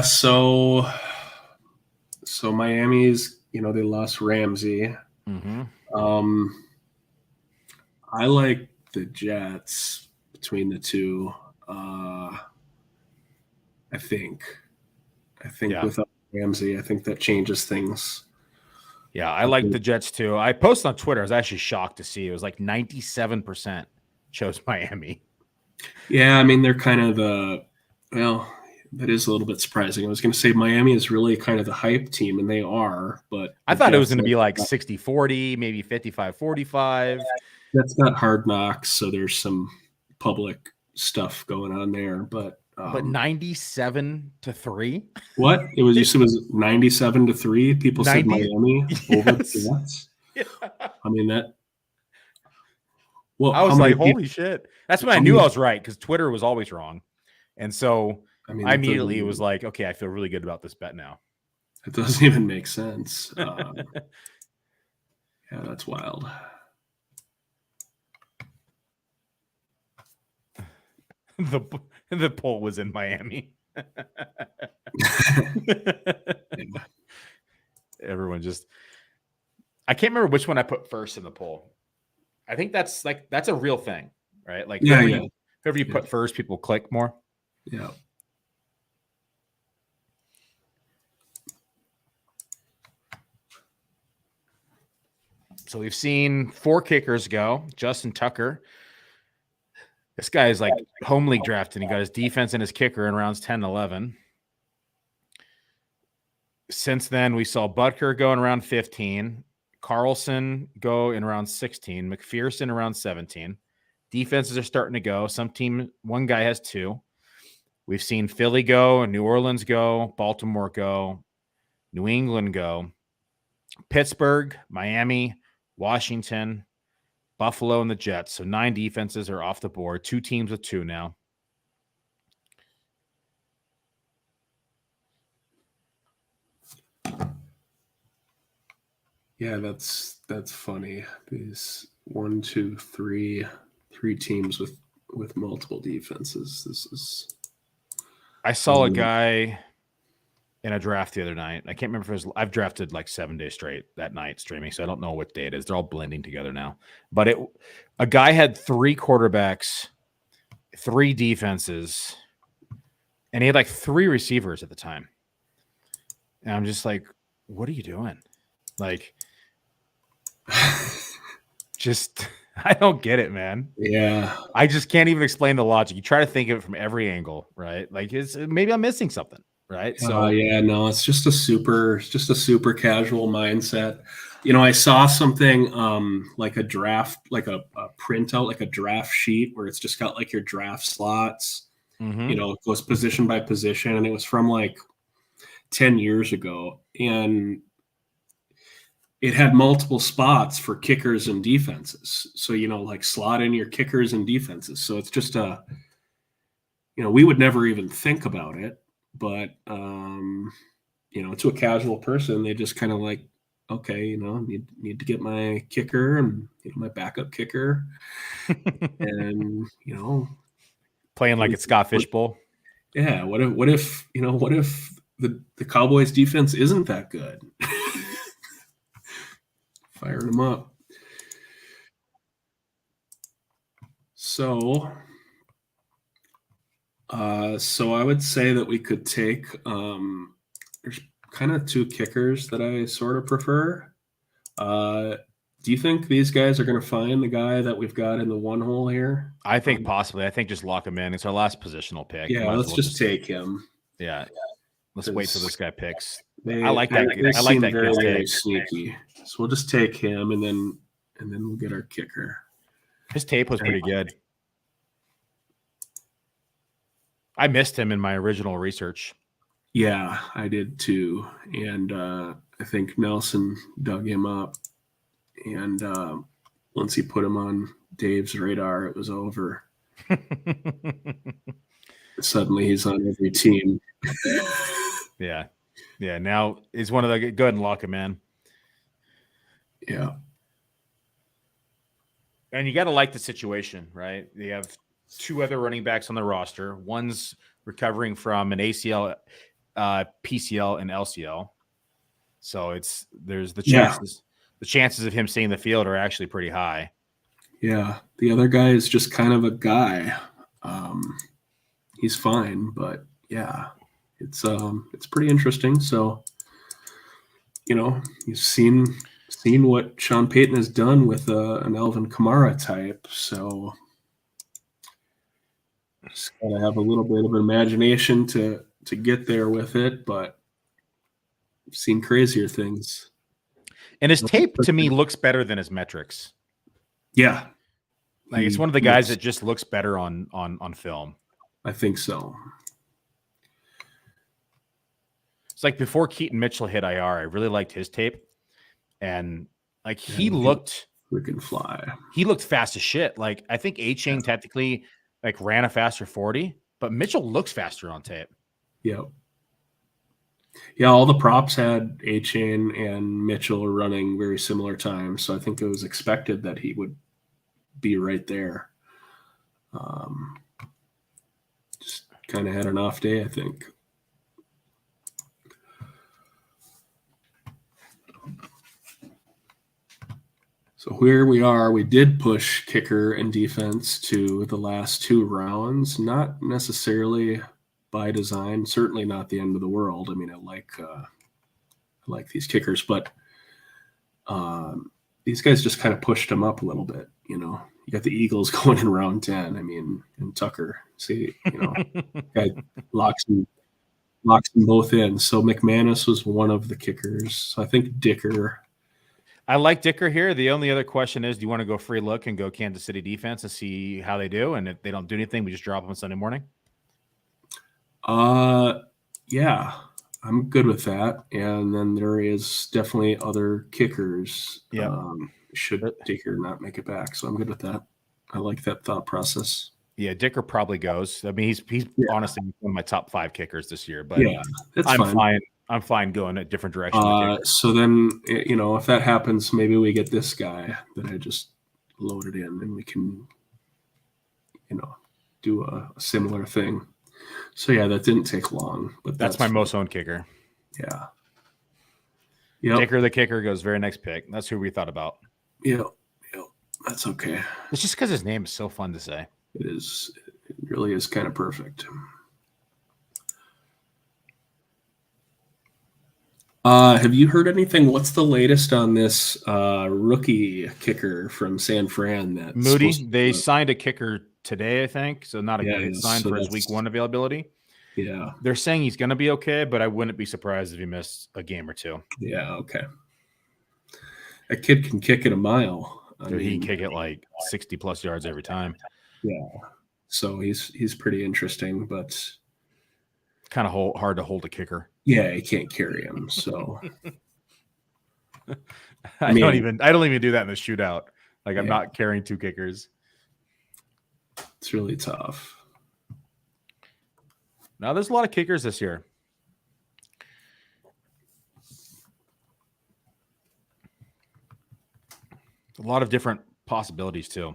So Miami's, they lost Ramsey. Mm-hmm. I like the Jets between the two. I think without Ramsey, I think that changes things. Yeah, I like the Jets too. I posted on Twitter. I was actually shocked to see it was like 97% chose Miami. Yeah, I mean, they're kind of that is a little bit surprising. I was going to say Miami is really kind of the hype team, and they are. But I thought it was going to be like 60-40, maybe 55-45. That's not Hard Knocks, so there's some public stuff going on there. But 97-3. What? It was, you said it was 97-3. People said Miami over the Jets. Yeah. I mean that. Well, I was like, holy shit. That's when I knew I was right, because Twitter was always wrong. And so I immediately was like, okay, I feel really good about this bet now. It doesn't even make sense. Yeah, that's wild. The poll was in Miami. Everyone just, I can't remember which one I put first in the poll. I think that's a real thing, right? Like whoever you put first, people click more. Yeah. So we've seen 4 kickers go. Justin Tucker. This guy is like home league drafted. He got his defense and his kicker in rounds 10 and 11. Since then, we saw Butker go in round 15. Carlson go in round 16. McPherson in round 17. Defenses are starting to go. One guy has 2. We've seen Philly go, New Orleans go, Baltimore go, New England go, Pittsburgh, Miami, Washington, Buffalo, and the Jets. So 9 defenses are off the board. 2 teams with 2 now. Yeah, that's funny. These 1, 2, 3 teams with multiple defenses. This is. I saw a guy in a draft the other night. I can't remember if it was. I've drafted like 7 days straight that night streaming, so I don't know what day it is. They're all blending together now. But a guy had 3 quarterbacks, 3 defenses, and he had like 3 receivers at the time. And I'm just like, what are you doing? Like, just I don't get it, man. Yeah, I just can't even explain the logic. You try to think of it from every angle, right? Like, maybe I'm missing something, right? So no, it's just a super casual mindset. I saw something like a draft, like a printout, like a draft sheet where it's just got like your draft slots. Mm-hmm. It goes position by position, and it was from like 10 years ago, and it had multiple spots for kickers and defenses. So, like slot in your kickers and defenses. So it's just we would never even think about it, but, to a casual person, they just kind of like, okay, need to get my kicker and my backup kicker and, playing like it's Scott Fishbowl. Yeah. What if the Cowboys defense isn't that good? Fired them up. So I would say that we could take, there's kind of two kickers that I sort of prefer. Do you think these guys are going to find the guy that we've got in the one hole here? I think possibly. I think just lock him in. It's our last positional pick. Yeah, let's just take him. Yeah. Let's wait till this guy picks. I like that. I like that very, very sneaky. So we'll just take him and then we'll get our kicker. His tape was pretty good. I missed him in my original research. Yeah, I did too. And I think Nelson dug him up. And once he put him on Dave's radar, it was over. Suddenly he's on every team. Yeah. Yeah. Now he's one of the – go ahead and lock him in. Yeah. And you got to like the situation, right? You have two other running backs on the roster. One's recovering from an ACL, PCL, and LCL. So there's the chances. Yeah. The chances of him seeing the field are actually pretty high. Yeah. The other guy is just kind of a guy. He's fine, but yeah, it's pretty interesting. So, you've seen what Sean Payton has done with an Alvin Kamara type. So just gotta have a little bit of imagination to get there with it, but I've seen crazier things. And his tape, to me, looks better than his metrics. Yeah. Like it's one of the guys that just looks better on film. I think so. It's like before Keaton Mitchell hit IR, I really liked his tape. And he looked freaking fly. He looked fast as shit. Like I think A-Chain technically ran a faster 40, but Mitchell looks faster on tape. Yep. Yeah, all the props had A-Chain and Mitchell running very similar times, so I think it was expected that he would be right there. Just kind of had an off day, I think. So here we are. We did push kicker and defense to the last two rounds, not necessarily by design, certainly not the end of the world. I mean, I like these kickers, but these guys just kind of pushed them up a little bit. You got the Eagles going in round 10. I mean, and Tucker, see, guy locks them both in. So McManus was one of the kickers. So I think Dicker. I like Dicker here. The only other question is, do you want to go free look and go Kansas City defense and see how they do? And if they don't do anything, we just drop them on Sunday morning. Yeah, I'm good with that. And then there is definitely other kickers. Yeah. Should Dicker not make it back. So I'm good with that. I like that thought process. Yeah, Dicker probably goes. I mean, he's honestly one of my top 5 kickers this year, but yeah, I'm fine. I'm fine going a different direction. So then, if that happens, maybe we get this guy that I just loaded in and we can, do a similar thing. So yeah, that didn't take long, but that's my most owned kicker. Yeah. Yep. Dicker the kicker goes very next pick. That's who we thought about. Yep. That's okay. It's just because his name is so fun to say. It is. It really is kind of perfect. Have you heard anything? What's the latest on this rookie kicker from San Fran? That Moody. They signed a kicker today, I think. So not a good sign for his week 1 availability. Yeah. They're saying he's going to be okay, but I wouldn't be surprised if he missed a game or 2. Yeah. Okay. A kid can kick it a mile. He can kick it like 60 plus yards every time. Yeah. So he's pretty interesting, but kind of hard to hold a kicker. Yeah, he can't carry him. So I don't even do that in the shootout. Like I'm not carrying 2 kickers. It's really tough. Now there's a lot of kickers this year. A lot of different possibilities too.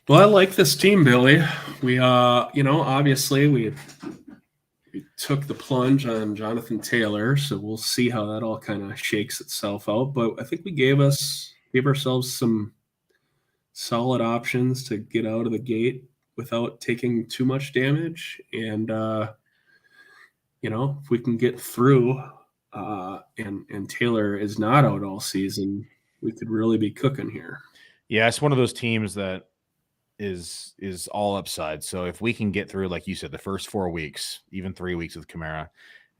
Well, I like this team, Billy. We, obviously we took the plunge on Jonathan Taylor, so we'll see how that all kind of shakes itself out. But I think we gave ourselves some solid options to get out of the gate without taking too much damage. And, if we can get through and Taylor is not out all season, we could really be cooking here. Yeah, it's one of those teams that is all upside. So if we can get through, like you said, the first 4 weeks, even 3 weeks with Kamara,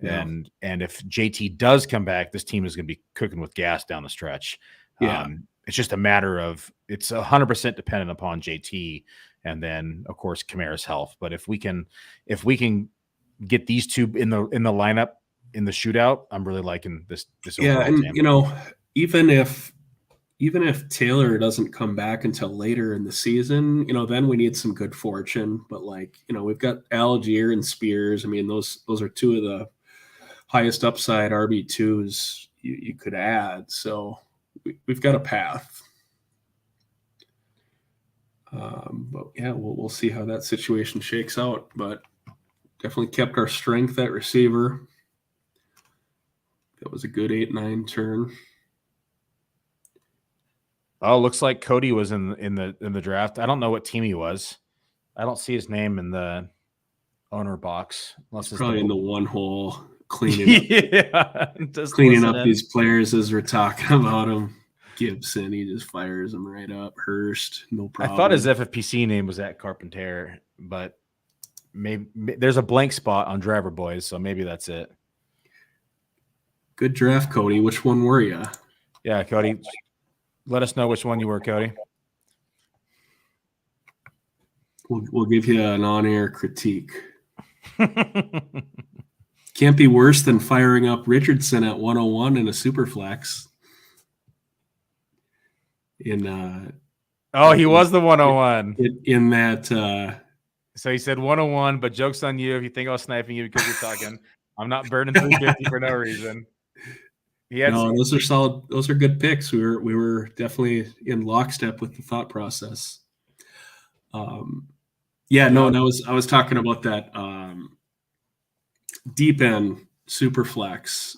and if JT does come back, this team is going to be cooking with gas down the stretch. Yeah. It's just a matter of it's 100% dependent upon JT and then of course Kamara's health. But if we can get these two in the lineup in the shootout, I'm really liking this and team. Even if Taylor doesn't come back until later in the season, then we need some good fortune. But we've got Allgeier and Spears. I mean, those are 2 of the highest upside RB2s you could add. So we've got a path. But yeah, we'll see how that situation shakes out. But definitely kept our strength at receiver. That was a good 8-9 turn. Oh, looks like Cody was in the draft. I don't know what team he was. I don't see his name in the owner box. Unless it's probably in the one hole cleaning up these players as we're talking about them. Gibson, he just fires them right up. Hurst, no problem. I thought his FFPC name was at Carpenter, but maybe there's a blank spot on Driver Boys, so maybe that's it. Good draft, Cody. Which one were you? Yeah, Cody. Let us know which one you were, Cody. We'll give you an on-air critique. Can't be worse than firing up Richardson at 101 in a super flex. He was the 101 in that. So he said 101, but joke's on you if you think I was sniping you because you're talking. I'm not burning 350 for no reason. Those are solid. Those are good picks. We were definitely in lockstep with the thought process. I was talking about that deep end super flex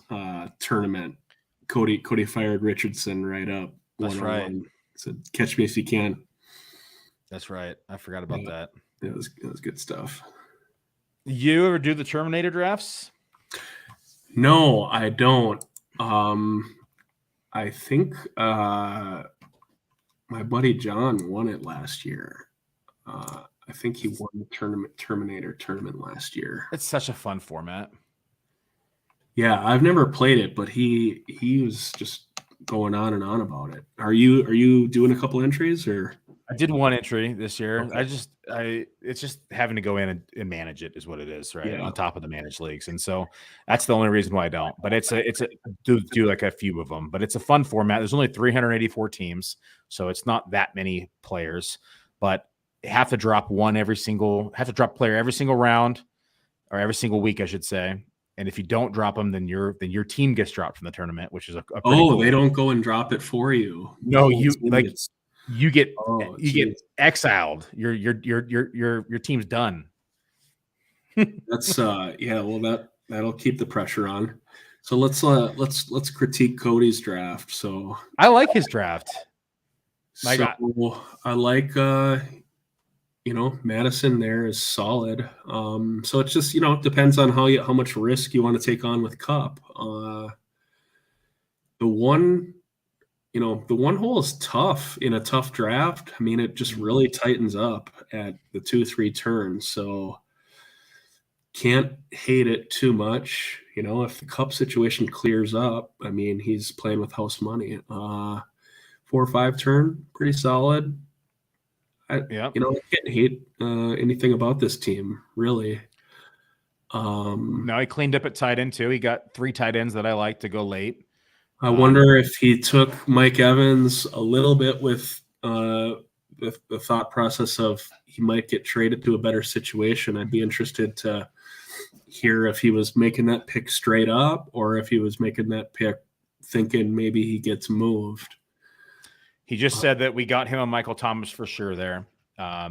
tournament. Cody fired Richardson right up. That's right. Said, catch me if you can. That's right. I forgot about that. It was good stuff. You ever do the Terminator drafts? No, I don't. I think my buddy John won it last year. I think he won the Terminator tournament last year. It's such a fun format. Yeah, I've never played it, but he was just going on and on about it. Are you doing a couple entries or? I did one entry this year. Okay. It's just having to go in and manage it is what it is, right? Yeah. On top of the managed leagues. And so that's the only reason why I don't, but it's do like a few of them, but it's a fun format. There's only 384 teams. So it's not that many players, but have to drop player every single round or every single week, I should say. And if you don't drop them, then your team gets dropped from the tournament, which is a pretty cool. They don't go and drop it for you. No, you get exiled. Your team's done. That's that'll keep the pressure on. So let's critique Cody's draft. So I like his draft. I like Madison there is solid. So it's just it depends on how much risk you want to take on with Cup. The one hole is tough in a tough draft. I mean, it just really tightens up at the 2-3 turns. So can't hate it too much. If the Cup situation clears up, I mean, he's playing with house money. 4 or 5 turn, pretty solid. I can't hate anything about this team, really. No, he cleaned up at tight end too. He got 3 tight ends that I like to go late. I wonder if he took Mike Evans a little bit with the thought process of he might get traded to a better situation. I'd be interested to hear if he was making that pick straight up or if he was making that pick thinking maybe he gets moved. He just said that we got him on Michael Thomas for sure there. That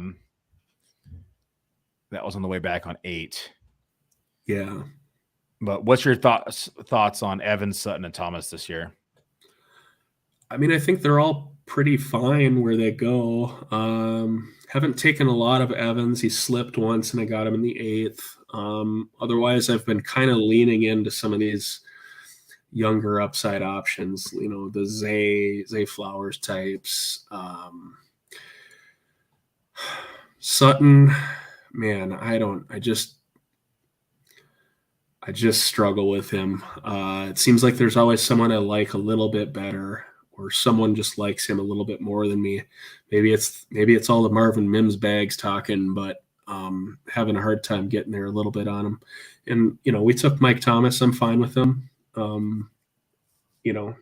was on the way back on 8. Yeah. But what's your thoughts on Evans, Sutton, and Thomas this year? I mean, I think they're all pretty fine where they go. Haven't taken a lot of Evans. He slipped once and I got him in the 8th. Otherwise, I've been kind of leaning into some of these younger upside options, you know, the Zay Flowers types. Sutton, man, I just struggle with him. It seems like there's always someone I like a little bit better, or someone just likes him a little bit more than me. Maybe it's all the Marvin Mims bags talking, but having a hard time getting there a little bit on him. And, you know, we took Mike Thomas. I'm fine with him. You know,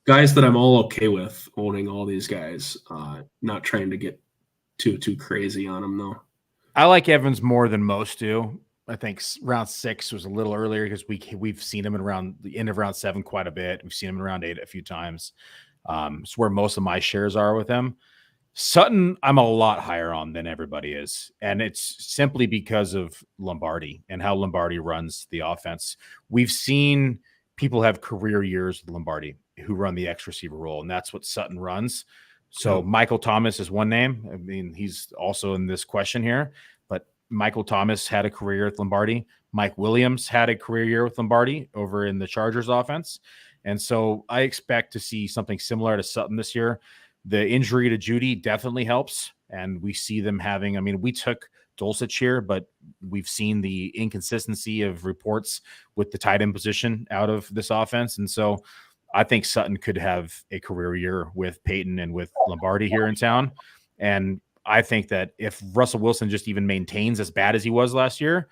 guys that I'm all okay with owning all these guys, not trying to get too crazy on them though. I like Evans more than most do. I think round 6 was a little earlier because we've seen him in around the end of round 7 quite a bit. We've seen him in round 8 a few times. It's where most of my shares are with him. Sutton, I'm a lot higher on than everybody is. And it's simply because of Lombardi and how Lombardi runs the offense. We've seen people have career years with Lombardi who run the X receiver role, and that's what Sutton runs. So Michael Thomas is one name. I mean, he's also in this question here, but Michael Thomas had a career with Lombardi. Mike Williams had a career year with Lombardi over in the Chargers offense. And so I expect to see something similar to Sutton this year. The injury to Judy definitely helps. And we see them having, I mean, we took Dulcich here, but we've seen the inconsistency of reports with the tight end position out of this offense. And so I think Sutton could have a career year with Peyton and with Lombardi here in town. And I think that if Russell Wilson just even maintains as bad as he was last year,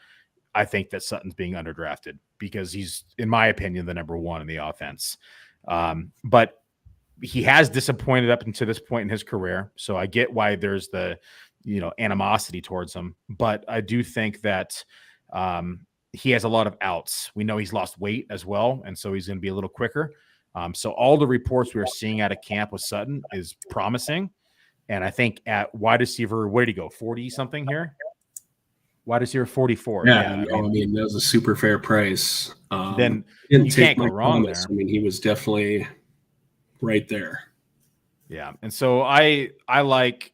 I think that Sutton's being underdrafted because he's, in my opinion, the number 1 in the offense. But he has disappointed up until this point in his career. So I get why there's the, you know, animosity towards him. But I do think that he has a lot of outs. We know he's lost weight as well. And so he's going to be a little quicker. So all the reports we are seeing out of camp with Sutton is promising. And I think at wide receiver, where did he go? 40 something here? Wide receiver 44. Yeah, I mean, that was a super fair price. Then you can't go wrong there. I mean, he was definitely right there. Yeah. And so I like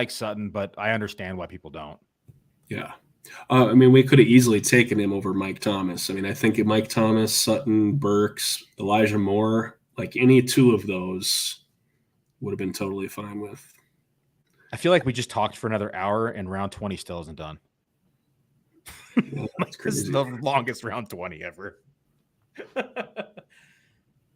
Sutton, but I understand why people don't. Yeah. I mean, we could have easily taken him over Mike Thomas. I mean, I think Mike Thomas, Sutton, Burks, Elijah Moore, like any 2 of those would have been totally fine with. I feel like we just talked for another hour and round 20 still isn't done. Yeah, This is the longest round 20 ever.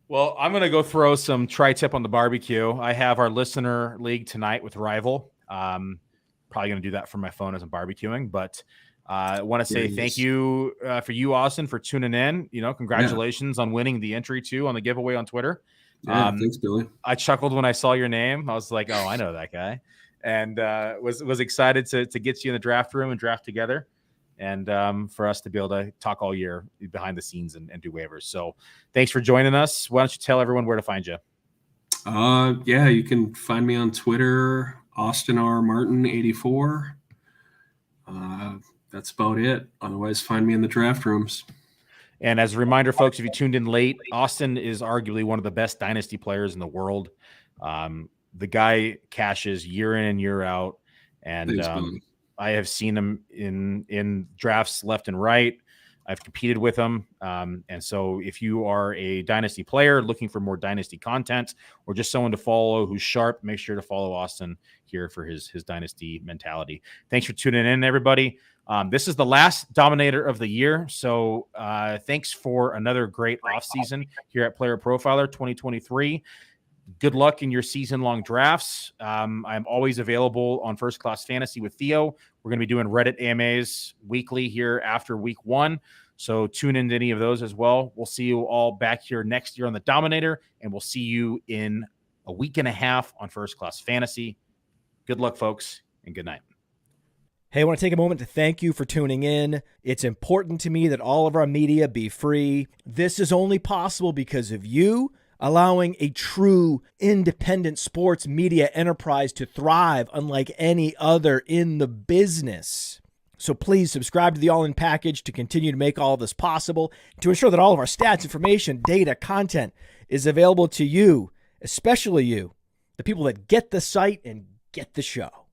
Well, I'm going to go throw some tri-tip on the barbecue. I have our listener league tonight with Rival. Probably going to do that from my phone as I'm barbecuing, but I want to say thank you for you, Austin, for tuning in. You know, congratulations on winning the entry too on the giveaway on Twitter. Yeah, thanks, Billy. I chuckled when I saw your name. I was like, oh, I know that guy. And was excited to get you in the draft room and draft together. And for us to be able to talk all year behind the scenes and do waivers. So thanks for joining us. Why don't you tell everyone where to find you? Yeah, you can find me on Twitter, Austin R. Martin 84. That's about it. Otherwise, find me in the draft rooms. And as a reminder, folks, if you tuned in late, Austin is arguably one of the best Dynasty players in the world. The guy cashes year in and year out. And Thanks, I have seen him in drafts left and right. I've competed with him. And so if you are a Dynasty player looking for more Dynasty content or just someone to follow who's sharp, make sure to follow Austin here for his Dynasty mentality. Thanks for tuning in, everybody. This is the last Dominator of the year. So thanks for another great offseason here at Player Profiler 2023. Good luck in your season-long drafts. I'm always available on First Class Fantasy with Theo. We're going to be doing Reddit AMAs weekly here after week 1. So tune into any of those as well. We'll see you all back here next year on the Dominator, and we'll see you in a week and a half on First Class Fantasy. Good luck, folks, and good night. Hey, I want to take a moment to thank you for tuning in. It's important to me that all of our media be free. This is only possible because of you allowing a true independent sports media enterprise to thrive unlike any other in the business. So please subscribe to the All In Package to continue to make all of this possible, to ensure that all of our stats, information, data, content is available to you, especially you, the people that get the site and get the show.